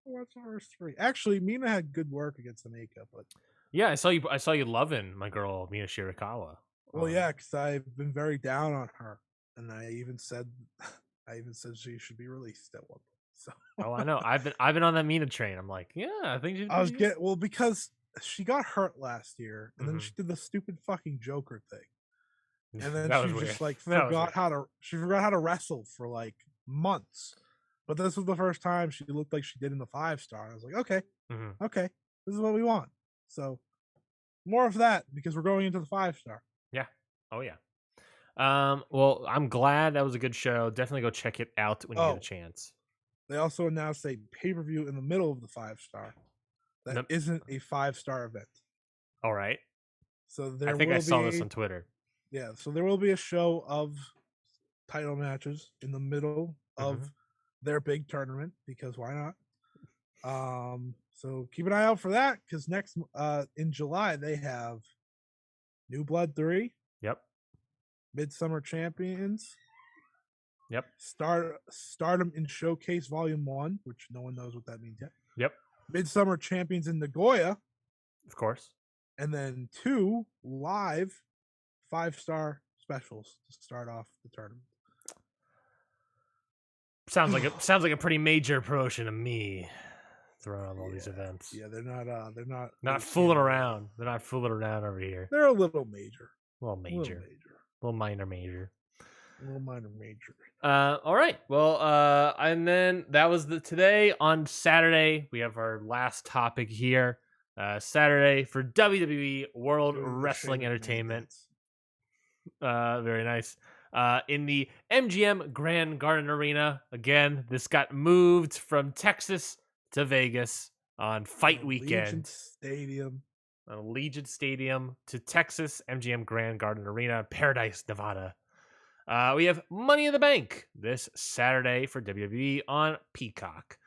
Watch the first 3. Actually, Mina had good work against the makeup, but yeah, I saw you loving my girl Mina Shirakawa. Well, yeah, because I've been very down on her, and I even said she should be released at one point. So oh, I know. I've been on that Mina train. I'm like, yeah, I think because she got hurt last year, and then she did the stupid fucking Joker thing, and then she just like forgot how to wrestle for like months. But this was the first time she looked like she did in the 5-star. I was like, okay, okay, this is what we want. So more of that because we're going into the 5-star. Yeah. Oh yeah. Well, I'm glad that was a good show. Definitely go check it out when you get a chance. They also announced a pay-per-view in the middle of the 5-star that isn't a 5-star event. All right. So there I think I saw this on Twitter. Yeah, so there will be a show of title matches in the middle of their big tournament because why not? So keep an eye out for that because next in July they have New Blood 3. Yep. Midsummer Champions. Yep. Stardom in Showcase Volume 1, which no one knows what that means yet. Yep. Midsummer Champions in Nagoya. Of course. And then 2 live 5-star specials to start off the tournament. Sounds like a pretty major promotion to me. Throwing on all these events. Yeah, they're not fooling around. They're not fooling around over here. They're a little major. A little major. Little minor major. A little minor major. All right. Well, and then that was today. On Saturday, we have our last topic here. Saturday for WWE World Wrestling Entertainment. Very nice. In the MGM Grand Garden Arena. Again, this got moved from Texas to Vegas on Fight Weekend. Allegiant Stadium to Texas, MGM Grand Garden Arena, Paradise, Nevada. We have Money in the Bank this Saturday for WWE on Peacock.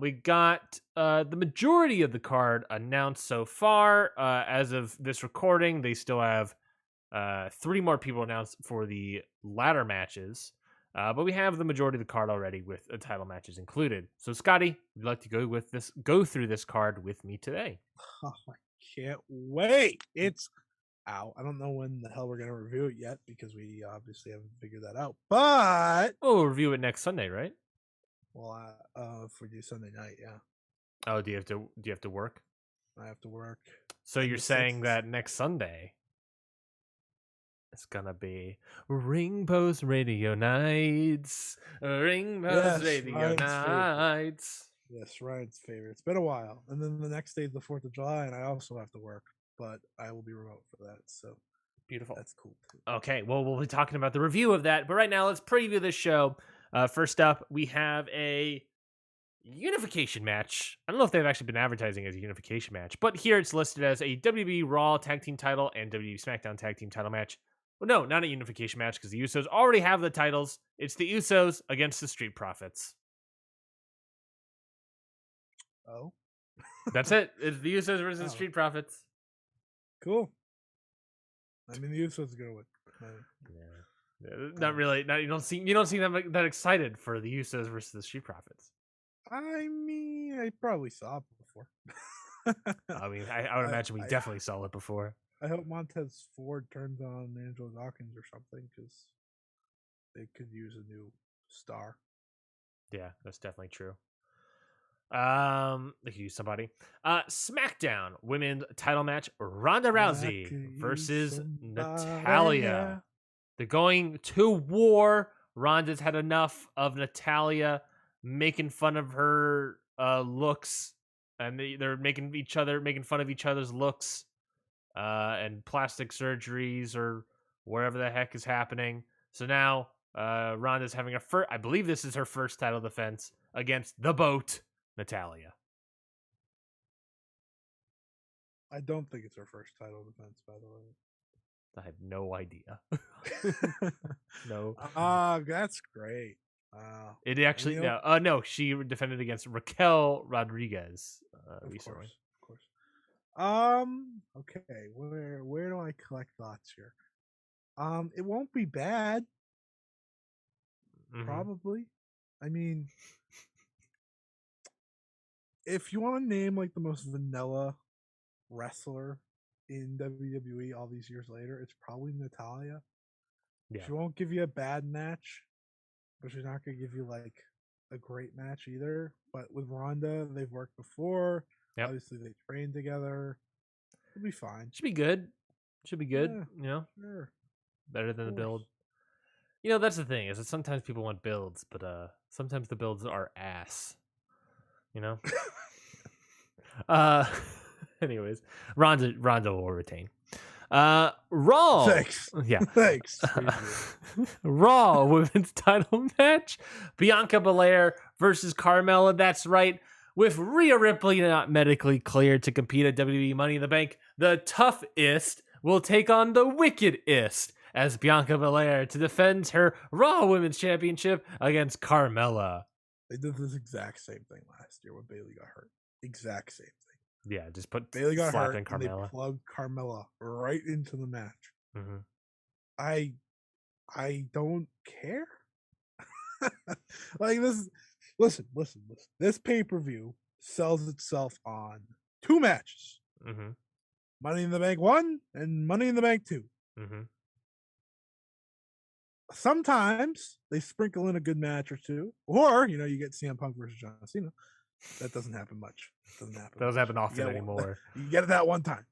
We got the majority of the card announced so far. As of this recording, they still have 3 more people announced for the ladder matches. But we have the majority of the card already with title matches included. So, Scotty, would you like to go through this card with me today? Oh, I can't wait. I don't know when the hell we're going to review it yet because we obviously haven't figured that out. But we'll review it next Sunday, right? Well, if we do Sunday night, yeah. Oh, do you have to work? I have to work. So you're saying that next Sunday it's gonna be Ring Post Radio Nights. Ring Post Radio Nights. Yes, Ryan's favorite. It's been a while. And then the next day is the 4th of July, and I also have to work, but I will be remote for that. So beautiful. That's cool too. Okay, well, we'll be talking about the review of that, but right now let's preview this show. First up, we have a unification match. I don't know if they've actually been advertising as a unification match, but here it's listed as a WWE Raw Tag Team title and WWE SmackDown Tag Team title match. Well, no, not a unification match because the Usos already have the titles. It's the Usos against the Street Profits. Oh, That's it. It's the Usos versus the Street Profits. cool. I mean, the Usos are gonna win. Not really. You don't see them that excited for the Usos versus the Street Profits. I mean, I probably saw it before. I mean, I would imagine we definitely saw it before. I hope Montez Ford turns on Angelo Dawkins or something because they could use a new star. Yeah, that's definitely true. They could use somebody. SmackDown women's title match: Ronda Rousey versus Natalya. They're going to war. Ronda's had enough of Natalya making fun of her looks, and they're making fun of each other's looks, and plastic surgeries or wherever the heck is happening. So now Ronda's having I believe this is her first title defense against the Boat, Natalya. I don't think it's her first title defense, by the way. I have no idea. No. That's great. It actually no. She defended against Raquel Rodriguez recently. Of course. Okay. Where do I collect thoughts here? It won't be bad. Mm-hmm. Probably. I mean, if you want to name like the most vanilla wrestler in WWE all these years later, it's probably Natalya. Yeah. She won't give you a bad match, but she's not going to give you like a great match either. But with Ronda, they've worked before. Yep. Obviously, they trained together. It'll be fine. Should be good. Yeah, you know, sure. Better than the build. You know, that's the thing is that sometimes people want builds, but sometimes the builds are ass. You know. Anyways, Ronda will retain. Raw. Thanks. Yeah. Thanks. Raw women's title match: Bianca Belair versus Carmella. That's right. With Rhea Ripley not medically cleared to compete at WWE Money in the Bank, the toughest will take on the wickedest as Bianca Belair to defend her Raw Women's Championship against Carmella. They did this exact same thing last year when Bayley got hurt. Exact same thing. Yeah, just put Bayley got hurt in Carmella. And they plugged Carmella right into the match. Mm-hmm. I don't care. Like this. Listen. This pay-per-view sells itself on 2 matches. Mm-hmm. Money in the Bank 1 and Money in the Bank 2. Mm-hmm. Sometimes they sprinkle in a good match or two, or you get CM Punk versus John Cena. That doesn't happen much. Doesn't happen often anymore. You get it that one time.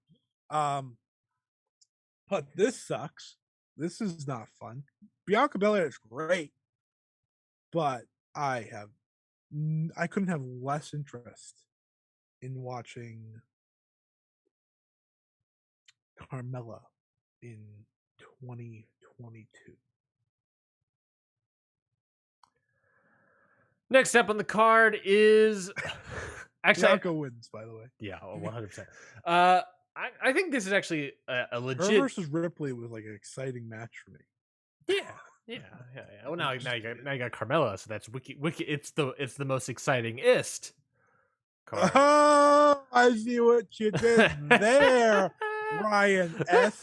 But this sucks. This is not fun. Bianca Belair is great, but I couldn't have less interest in watching Carmella in 2022. Next up on the card is actually Bianca wins, by the way. Yeah, 100%. I think this is actually a legit. Her versus Ripley was like an exciting match for me. Yeah. Well, now you got Carmella, so that's wiki. It's the most exciting-ist. Oh, I see what you did there, Ryan S.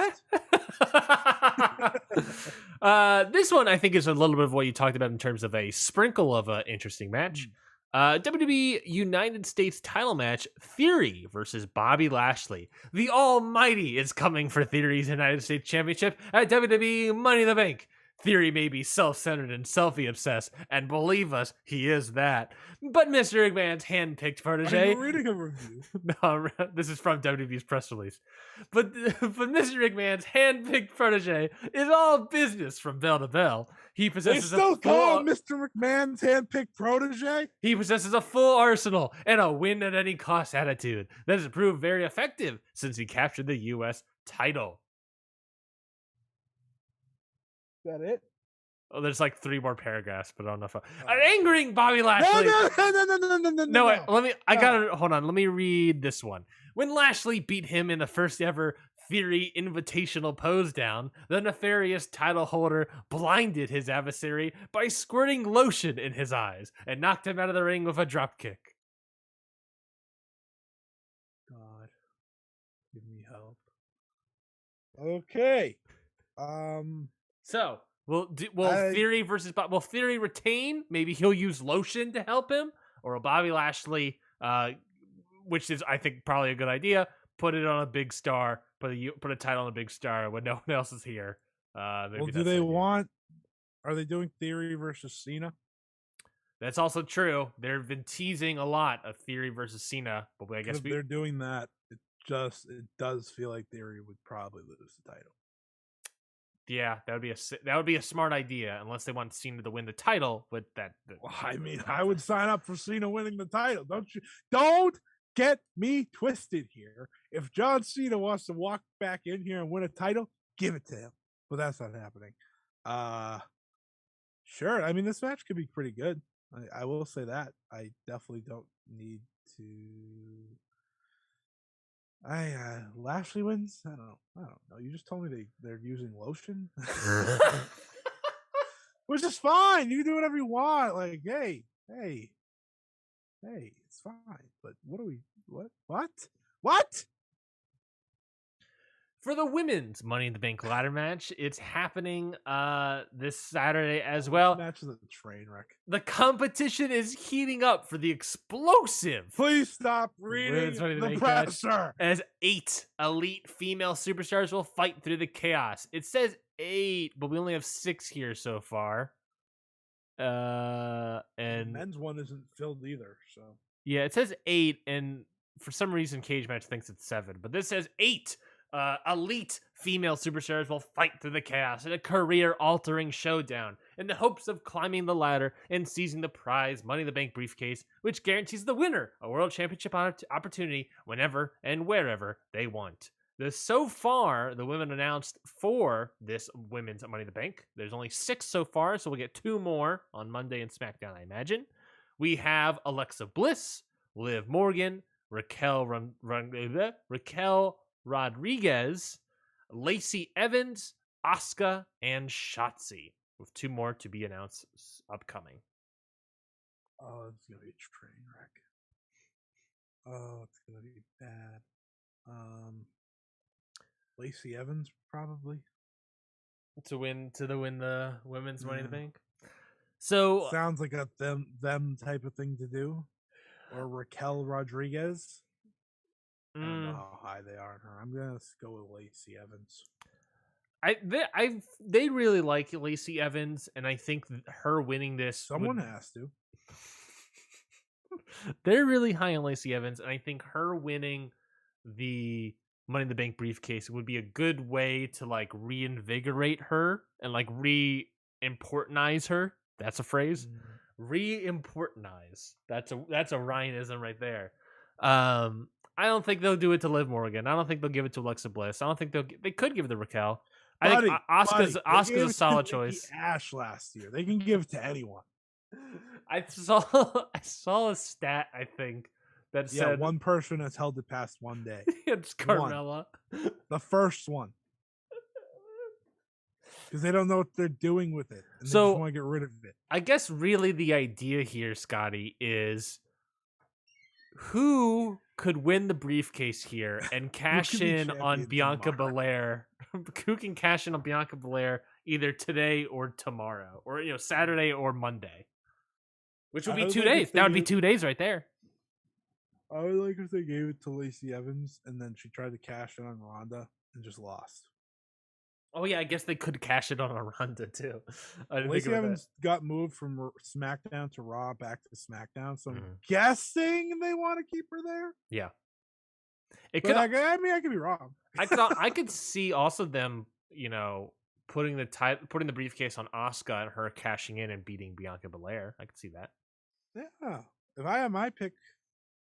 This one I think is a little bit of what you talked about in terms of a sprinkle of an interesting match. WWE United States title match: Theory versus Bobby Lashley. The Almighty is coming for Theory's United States Championship at WWE Money in the Bank. Theory may be self-centered and selfie-obsessed, and believe us, he is that. But Mr. McMahon's hand-picked protege... Are you reading a review? No, this is from WWE's press release. But Mr. McMahon's hand-picked protege is all business from bell to bell. He possesses call Mr. McMahon's hand-picked protege? He possesses a full arsenal and a win-at-any-cost attitude that has proved very effective since he captured the U.S. title. Is that it? Oh, there's like 3 more paragraphs, but I don't know if angering Bobby No, Lashley. no. Hold on. Let me read this one. When Lashley beat him in the first ever Theory Invitational pose down, the nefarious title holder blinded his adversary by squirting lotion in his eyes and knocked him out of the ring with a dropkick. God, give me help. Okay. So Theory versus Bob. Will Theory retain? Maybe he'll use lotion to help him, or will Bobby Lashley, which is I think probably a good idea, put it on a big star, put a title on a big star when no one else is here. Well, are they doing Theory versus Cena? That's also true. They've been teasing a lot of Theory versus Cena, but I guess they're doing that. It does feel like Theory would probably lose the title. Yeah, that would be a smart idea, unless they want Cena to win the title. But I would sign up for Cena winning the title. Don't get me twisted here. If John Cena wants to walk back in here and win a title, give it to him. But that's not happening. Sure. I mean, this match could be pretty good. I will say that. I definitely don't need to. Lashley wins. I don't know. You just told me they're using lotion, which is fine. You can do whatever you want. Like, hey, it's fine. But what? For the women's Money in the Bank ladder match, it's happening this Saturday as well. The match is a train wreck. The competition is heating up for the explosive. Please stop reading the presser. As 8 elite female superstars will fight through the chaos. It says 8, but we only have 6 here so far. And the men's one isn't filled either. So yeah, it says 8, and for some reason, Cage Match thinks it's 7, but this says 8. Elite female superstars will fight through the chaos in a career-altering showdown in the hopes of climbing the ladder and seizing the prize Money in the Bank briefcase, which guarantees the winner a world championship opportunity whenever and wherever they want. So far, the women announced for this women's Money in the Bank. There's only 6 so far, so we'll get 2 more on Monday and SmackDown, I imagine. We have Alexa Bliss, Liv Morgan, Raquel Rodriguez, Lacey Evans, Asuka, and Shotzi, with 2 more to be announced upcoming. Oh, it's gonna be a train wreck. Oh, it's gonna be bad. Lacey Evans probably to win the women's Money in the Bank. So sounds like a them type of thing to do. Or Raquel Rodriguez. I don't know how high they are in her. I'm gonna go with Lacey Evans. They really like Lacey Evans, and I think her winning this. Someone has to. They're really high on Lacey Evans, and I think her winning the Money in the Bank briefcase would be a good way to like reinvigorate her and like re-importanize her. That's a phrase. Re-importanize. That's a Ryanism right there. I don't think they'll do it to Liv Morgan. I don't think they'll give it to Alexa Bliss. I don't think they could give it to Raquel. I think Asuka's a solid choice. Ash last year. They can give it to anyone. I saw a stat, I think, that said one person has held it past one day. It's Carmella. The first one. Because they don't know what they're doing with it. And so they just want to get rid of it. I guess really the idea here, Scotty, is who could win the briefcase here and cash in on Bianca Belair? Who can cash in on Bianca Belair either today or tomorrow, or Saturday or Monday, which would be 2 days. That would be 2 days right there. I would like if they gave it to Lacey Evans and then she tried to cash in on Ronda and just lost. Oh yeah, I guess they could cash it on a Ronda too. Lacey Evans got moved from SmackDown to Raw back to SmackDown, so I'm guessing they want to keep her there. Yeah, I could be wrong. I could see also them, putting the briefcase on Asuka and her cashing in and beating Bianca Belair. I could see that. Yeah, if I had my pick,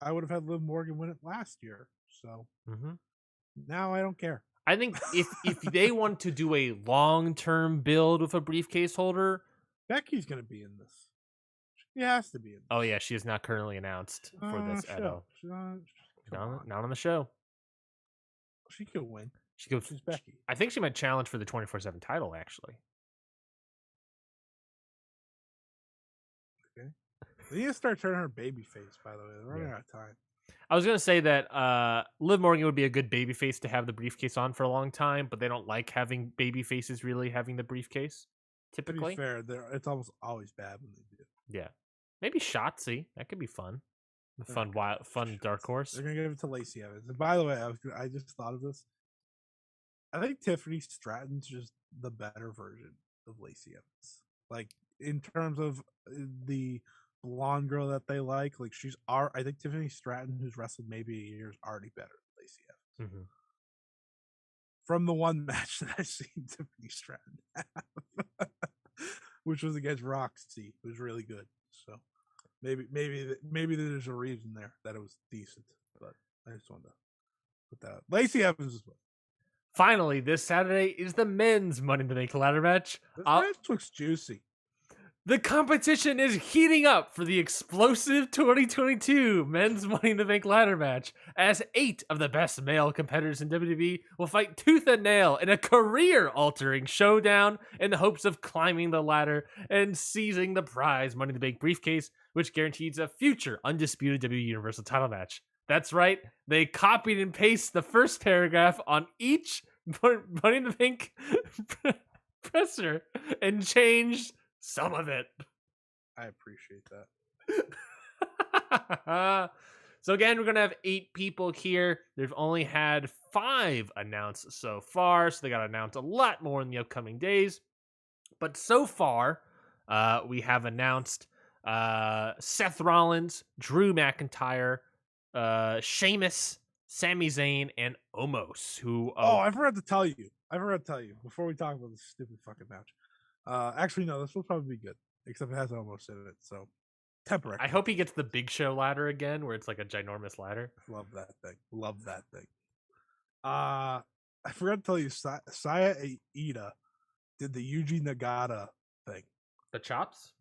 I would have had Liv Morgan win it last year. So now I don't care. I think if they want to do a long-term build with a briefcase holder, Becky's gonna be in this. She has to be in this. Oh yeah, she is not currently announced for this at all. She's not On the show. She could win. She's Becky. I think she might challenge for the 24/7 title actually. Okay. They need to start turning her baby face, by the way. They're running out of time. I was gonna say that Liv Morgan would be a good baby face to have the briefcase on for a long time, but they don't like having baby faces really having the briefcase. Typically, to be fair, it's almost always bad when they do. Yeah, maybe Shotzi. That could be fun. Fun dark horse. They're gonna give it to Lacey Evans. And by the way, I just thought of this. I think Tiffany Stratton's just the better version of Lacey Evans. Like in terms of the blonde girl that they like I think Tiffany Stratton, who's wrestled maybe a year, is already better than Lacey Evans. Mm-hmm. From the one match that I've seen Tiffany Stratton have, which was against Roxy, it was really good. So maybe there's a reason there that it was decent, but I just wanted to put that out. Lacey Evans is well. Finally, this Saturday is the men's Money in the Bank ladder match. This match looks juicy. The competition is heating up for the explosive 2022 men's Money in the Bank ladder match, as 8 of the best male competitors in WWE will fight tooth and nail in a career-altering showdown in the hopes of climbing the ladder and seizing the prize Money in the Bank briefcase, which guarantees a future undisputed WWE Universal title match. That's right, they copied and pasted the first paragraph on each Money in the Bank presser and changed some of it. I appreciate that. So again, we're going to have 8 people here. They've only had 5 announced so far, so they got to announce a lot more in the upcoming days. But so far, we have announced Seth Rollins, Drew McIntyre, Sheamus, Sami Zayn, and Omos, who... I forgot to tell you. Before we talk about this stupid fucking match. Actually, no, this will probably be good, except it has Omos in it, so temporary. I hope he gets the Big Show ladder again, where it's like a ginormous ladder. Love that thing. I forgot to tell you, Saya Iida did the Yuji Nagata thing. The chops?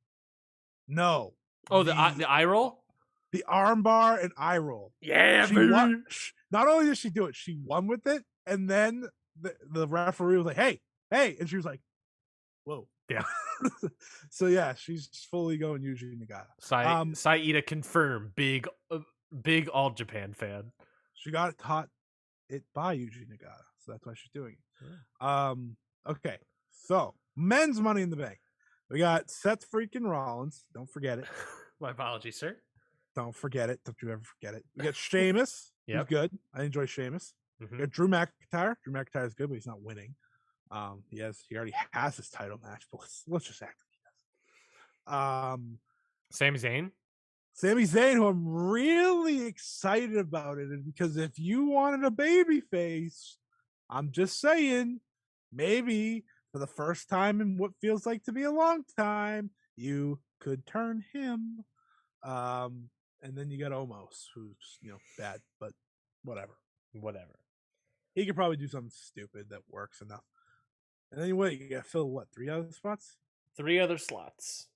No. Oh, the eye roll? The armbar and eye roll. Yeah, baby. Not only did she do it, she won with it, and then the referee was like, hey, and she was like, whoa. Yeah. So yeah, she's fully going Yuji Nagata. Saida confirmed, big All Japan fan. She got taught it by Yuji Nagata, so that's why she's doing it. Yeah. Okay, so men's Money in the Bank. We got Seth freaking Rollins. Don't forget it. My apologies, sir. Don't forget it. Don't you ever forget it. We got Sheamus. He's good. I enjoy Sheamus. Mm-hmm. We got Drew McIntyre. Drew McIntyre is good, but he's not winning. He already has his title match, but let's just act like he does. Sami Zayn, who I'm really excited about it, because if you wanted a baby face, I'm just saying, maybe for the first time in what feels like to be a long time, you could turn him. And then you got Omos, who's bad, but whatever. He could probably do something stupid that works enough. And then you gotta fill 3 other spots? 3 other slots.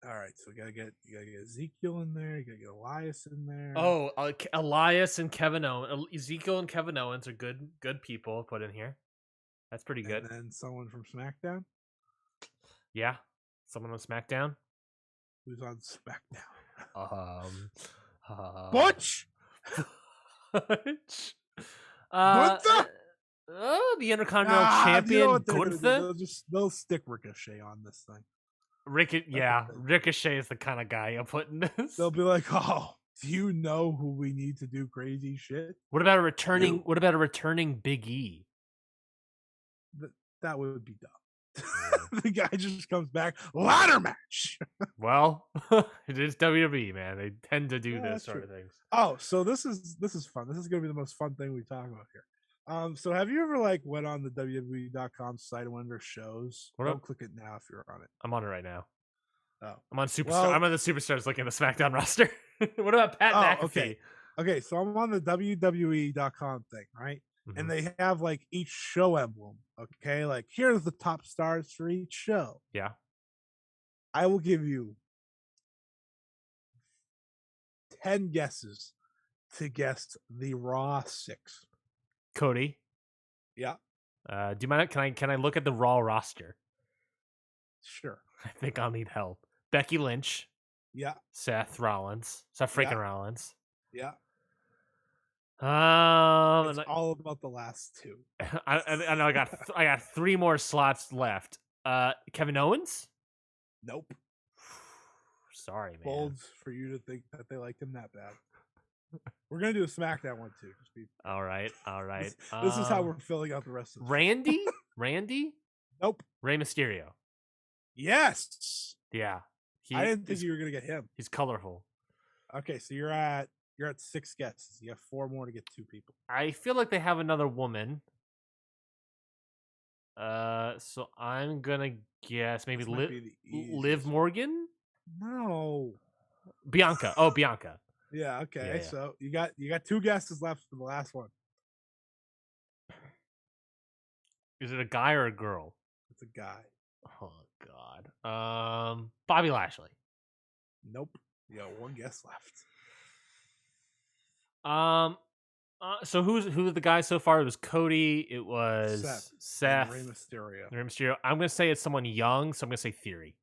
All right, so you gotta get Ezekiel in there. You gotta get Elias in there. Oh, Elias and Kevin Owens. Ezekiel and Kevin Owens are good people to put in here. That's pretty good. And then someone from SmackDown. Yeah, someone on SmackDown. Who's on SmackDown? Butch. The Intercontinental Champion, Gunther. They'll stick Ricochet on this thing. Ricochet is the kind of guy you'll put in this. They'll be like, "Oh, do you know who we need to do crazy shit?" What about a returning Big E? That would be dumb. The guy just comes back, ladder match. Well, it is WWE, man. They tend to do this sort of things. Oh, so this is fun. This is gonna be the most fun thing we talk about here. So have you ever went on the WWE.com site and went to their shows? Don't click it now if you're on it. I'm on it right now. Oh, I'm on Superstar. I'm on the Superstars looking at the SmackDown roster. What about Pat McAfee? Okay, so I'm on the WWE.com thing, right? Mm-hmm. And they have each show emblem. Okay, here's the top stars for each show. Yeah. I will give you 10 guesses to guess the Raw 6. Cody. Yeah, Do you mind? Can I look at the Raw roster? sure. I think I'll need help. Becky Lynch, Yeah, Seth freaking Yeah. Rollins. yeah. And It's all about the last two. I know I got 3 more slots left. Kevin Owens. Nope. Sorry, man. Bold for you to think that they liked him that bad. We're gonna do a SmackDown one too. All right. This is how we're filling out the rest of the Randy. Nope. Rey Mysterio. Yes. Yeah, I didn't think you were gonna get him. He's colorful. Okay, so you're at 6 guesses. You have 4 more to get 2 people. I feel like they have another woman. So I'm gonna guess maybe Liv Morgan. No. Bianca. Oh, Bianca. Yeah. Okay. Yeah. So you got 2 guesses left for the last one. Is it a guy or a girl? It's a guy. Oh God. Bobby Lashley. Nope. You got 1 guess left. So who's the guy so far? It was Cody. It was Seth. Rey Mysterio. Rey Mysterio. I'm gonna say it's someone young, so I'm gonna say Theory.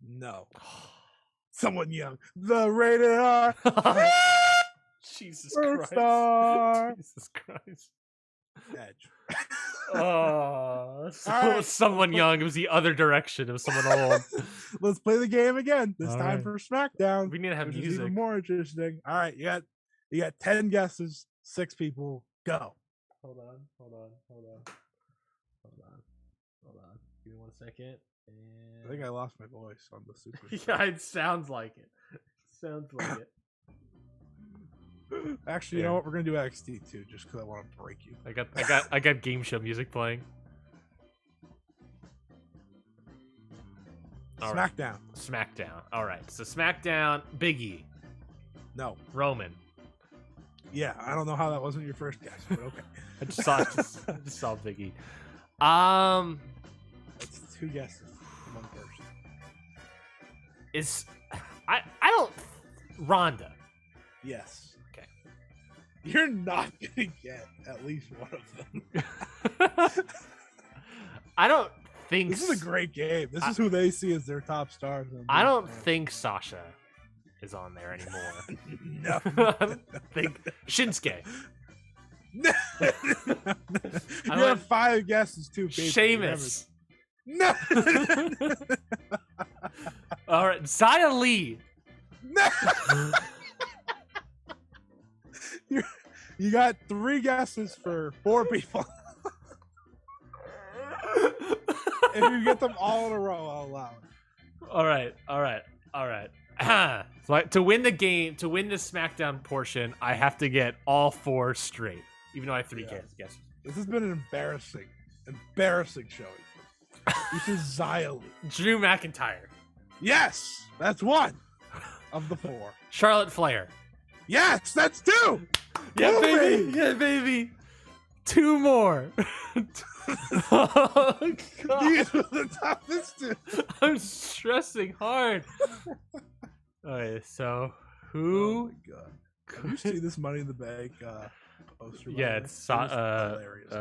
No. Someone young. The rated R. Jesus Christ. Jesus Christ. Edge. Someone young. It was the other direction. It was someone old. Let's play the game again. This All time right. for SmackDown. We need to have which is music. even more interesting. All right, you got 10 guesses, 6 people. Go. Hold on. Give me 1 second. I think I lost my voice on the super. Yeah, it sounds like it. Actually, you know what? We're gonna do NXT too, just because I want to break you. I got game show music playing. All right. SmackDown. All right. So SmackDown, Big E. No. Roman. Yeah, I don't know how that wasn't your first guess, but okay. I just saw Big E. It's 2 guesses, 1 person. I don't. Ronda. Yes. Okay. You're not gonna get at least one of them. I don't think this is a great game. This is who they see as their top stars. I don't think Sasha is on there anymore. No. I don't think Shinsuke. You have 5 guesses too. Sheamus. No. All right, Xia Li. No. You got 3 guesses for 4 people. If you get them all in a row, I'll allow it. All right. So to win the game, to win the SmackDown portion, I have to get all 4 straight, even though I have 3 guesses. This has been an embarrassing showing. This is Xia Li. Drew McIntyre. Yes, that's 1 of the 4. Charlotte Flair. Yes, that's 2. Yeah, baby. Yeah, baby. 2 more. Oh, God. These were the toughest 2. I'm stressing hard. All right, so who? Oh my God. Have you seen this Money in the Bank poster? Yeah, it's hilarious.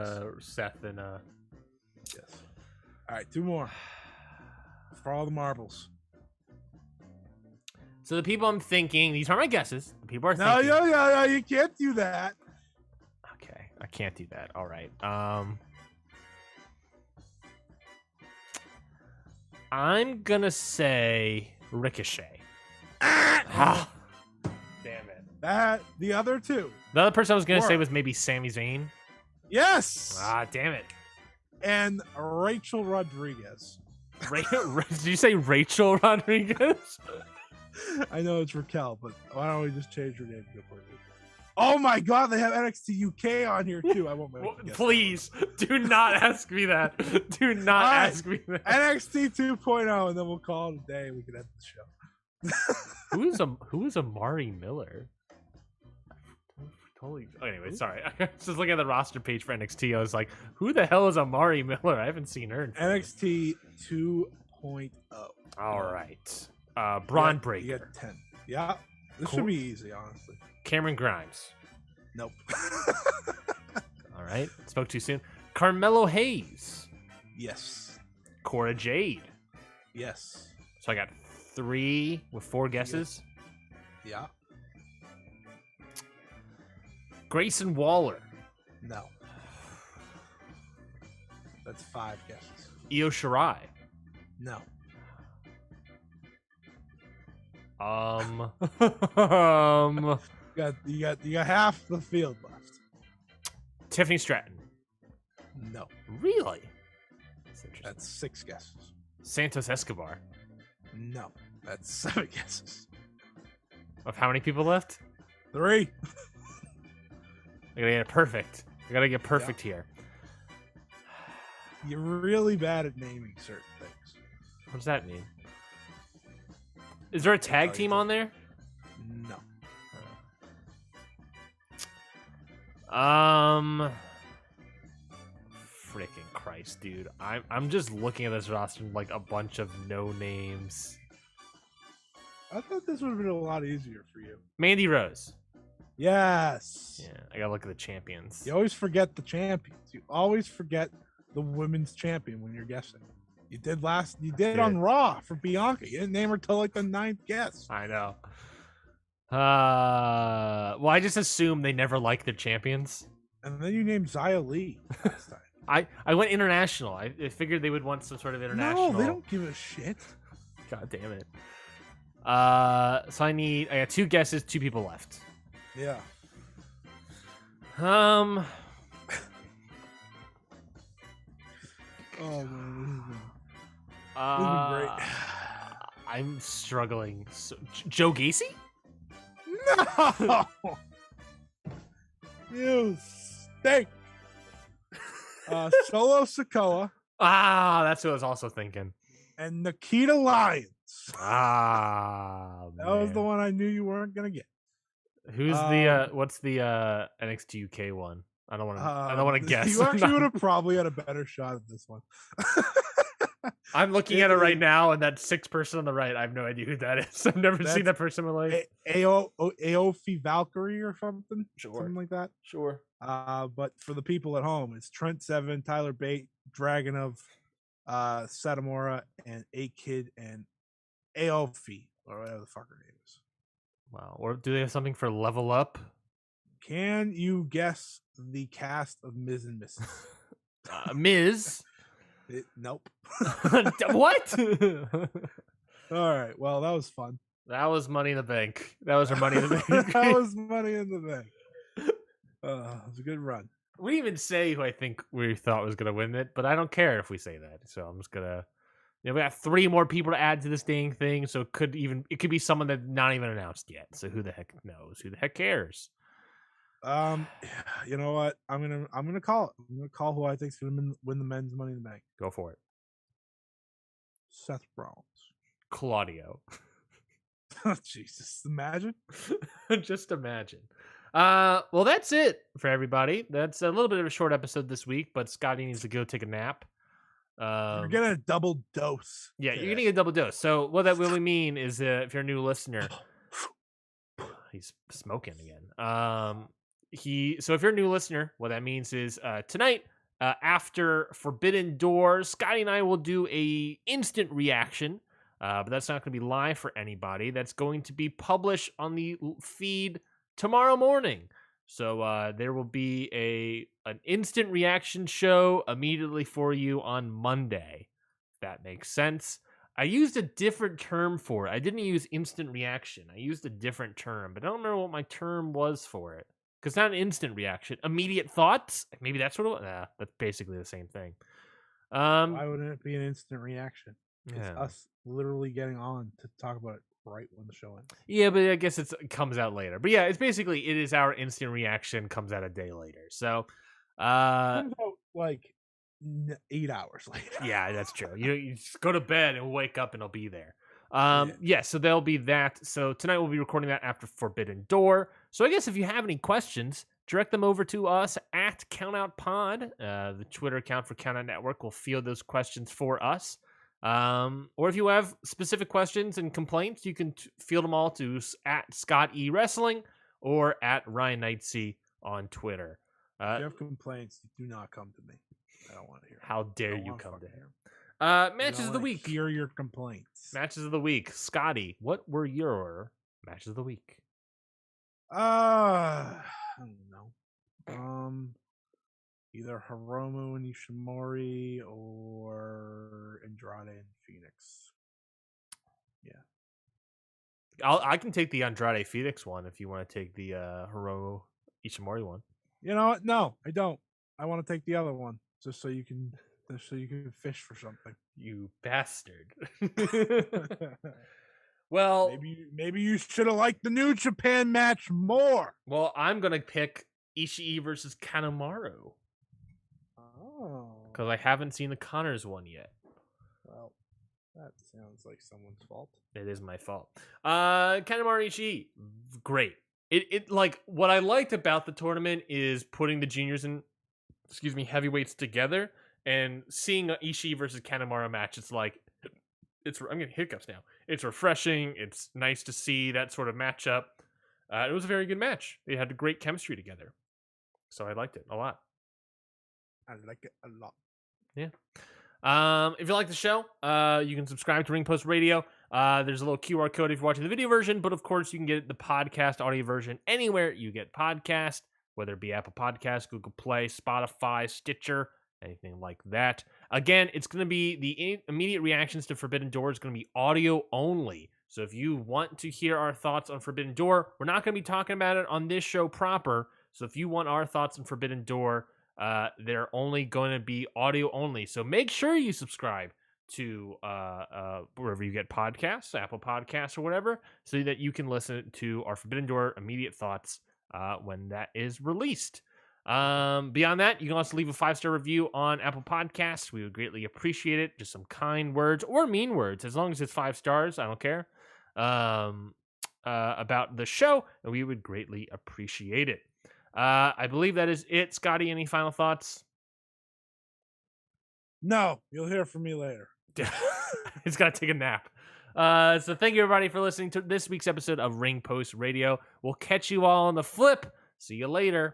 Seth and Yes. All right, 2 more for all the marbles. So the people I'm thinking, these are my guesses. The people are thinking. No, you can't do that. Okay, I can't do that. All right. I'm gonna say Ricochet. Damn it. The other 2. The other person I was gonna say was maybe Sami Zayn. Yes. Damn it. And Rachel Rodriguez. Did you say Rachel Rodriguez? I know it's Raquel, but why don't we just change her name? Oh my God, they have NXT UK on here too. I won't make you guess. Please do not ask me that. Do not ask me that. NXT 2.0, and then we'll call it a day. We can end the show. Who is Amari Miller? Totally. Anyway, sorry. I was just looking at the roster page for NXT. I was like, who the hell is Amari Miller? I haven't seen her. NXT 2.0. All right. Braun Breaker. You get 10. Yeah. This Cool. should be easy, honestly. Cameron Grimes. Nope. All right. Spoke too soon. Carmelo Hayes. Yes. Cora Jade. Yes. So I got 3 with 4 guesses. Yeah. Grayson Waller. No. That's 5 guesses. Io Shirai. No. You got half the field left. Tiffany Stratton. No. Really? That's 6 guesses. Santos Escobar. No. That's 7 guesses. Of how many people left? 3. I gotta get it perfect. I gotta get perfect here. You're really bad at naming certain things. What does that mean? Is there a tag team on there? No. Freaking Christ, dude. I'm just looking at this roster like a bunch of no names. I thought this would have been a lot easier for you. Mandy Rose. Yes. Yeah, I gotta look at the champions. You always forget the champions. You always forget the women's champion when you're guessing. You did on Raw for Bianca. You didn't name her till like the 9th guess. I know. Well, I just assumed they never liked their champions. And then you named Xia Li last time. I went international. I figured they would want some sort of international. No, they don't give a shit. God damn it. So I got 2 guesses, 2 people left. Yeah. Oh man, this is great. I'm struggling. So, Joe Gacy? No, you stink. Solo Sikoa. That's what I was also thinking. And Nikita Lyons. That That was the one I knew you weren't gonna get. Who's the what's the NXT UK one? I don't want to guess. You actually would have probably had a better shot at this one. I'm looking at it right now, and that 6th person on the right, I have no idea who that is. I've never seen that person in my life. Aofi Valkyrie or something. Sure. Something like that. Sure. But for the people at home, it's Trent Seven, Tyler Bate, Dragunov, Satomura, and A-Kid and Aofi, or whatever the fuck her name is. Wow. Or do they have something for Level Up? Can you guess the cast of Ms. and Mrs.? Miz? Nope. What? All right. Well, that was fun. That was Money in the Bank. That was our Money in the Bank. That was Money in the Bank. It was a good run. We didn't even say who I think we thought was going to win it, but I don't care if we say that. So I'm just going to... we got 3 more people to add to this dang thing, so it could be someone that's not even announced yet. So who the heck knows? Who the heck cares? You know what? I'm gonna call it. I'm gonna call who I think's gonna win the men's Money in the Bank. Go for it. Seth Rollins. Claudio. Oh, Jesus. Imagine. Just imagine. Well, that's it for everybody. That's a little bit of a short episode this week, but Scotty needs to go take a nap. You're getting a double dose. Yeah, you're getting a double dose. So what that really mean is if you're a new listener, he's smoking again. So if you're a new listener, what that means is tonight, after Forbidden Door, Scotty and I will do a instant reaction, but that's not going to be live for anybody. That's going to be published on the feed tomorrow morning. So there will be an instant reaction show immediately for you on Monday. If that makes sense. I used a different term for it. I didn't use instant reaction. I used a different term, but I don't remember what my term was for it. Because it's not an instant reaction. Immediate thoughts? Maybe that's what it was. That's basically the same thing. Why wouldn't it be an instant reaction? It's Yeah. us literally getting on to talk about it right when the show ends. Yeah, but I guess it comes out later. But yeah, it is our instant reaction, comes out a day later. So, Comes out like 8 hours later. Yeah, that's true. You just go to bed and wake up and it'll be there. So there'll be that. So tonight we'll be recording that after Forbidden Door. So I guess if you have any questions, direct them over to us at CountOutPod. The Twitter account for Countout Network will field those questions for us. Or if you have specific questions and complaints, you can field them all to at Scott E Wrestling or at Ryan Knightsey on Twitter. If you have complaints, do not come to me. I don't want to hear. How dare you come to him? Matches of the week. Hear your complaints. Matches of the week. Scotty, what were your matches of the week? I don't know. Either Hiromu and Ishimori or Andrade and Phoenix. Yeah. I can take the Andrade Phoenix one if you want to take the Hiromu Ishimori one. You know what? No, I don't. I want to take the other one just so you can fish for something. You bastard. Well, maybe you should have liked the New Japan match more. Well, I'm gonna pick Ishii versus Kanemaru. Oh, because I haven't seen the Connors one yet. Well, that sounds like someone's fault. It is my fault. Kanemaru Ishii, great. It like what I liked about the tournament is putting the juniors and heavyweights together and seeing an Ishii versus Kanemaru match. It's like I'm getting hiccups now. It's refreshing. It's nice to see that sort of matchup. It was a very good match. They had great chemistry together, so I liked it a lot. I like it a lot. Yeah. If you like the show, you can subscribe to Ring Post Radio. There's a little QR code if you're watching the video version, but of course you can get the podcast audio version anywhere you get podcast, whether it be Apple Podcasts, Google Play, Spotify, Stitcher, anything like that. Again, it's going to be the immediate reactions to Forbidden Door is going to be audio only. So if you want to hear our thoughts on Forbidden Door, we're not going to be talking about it on this show proper. So if you want our thoughts on Forbidden Door, they're only going to be audio only. So make sure you subscribe to wherever you get podcasts, Apple Podcasts or whatever, so that you can listen to our Forbidden Door immediate thoughts when that is released. Beyond that, you can also leave a 5-star review on Apple Podcasts. We would greatly appreciate it. Just some kind words or mean words, as long as it's 5 stars. I don't care. About the show, and we would greatly appreciate it. I believe that is it. Scotty, any final thoughts? No, you'll hear from me later. He's got to take a nap. So thank you, everybody, for listening to this week's episode of Ring Post Radio. We'll catch you all on the flip. See you later.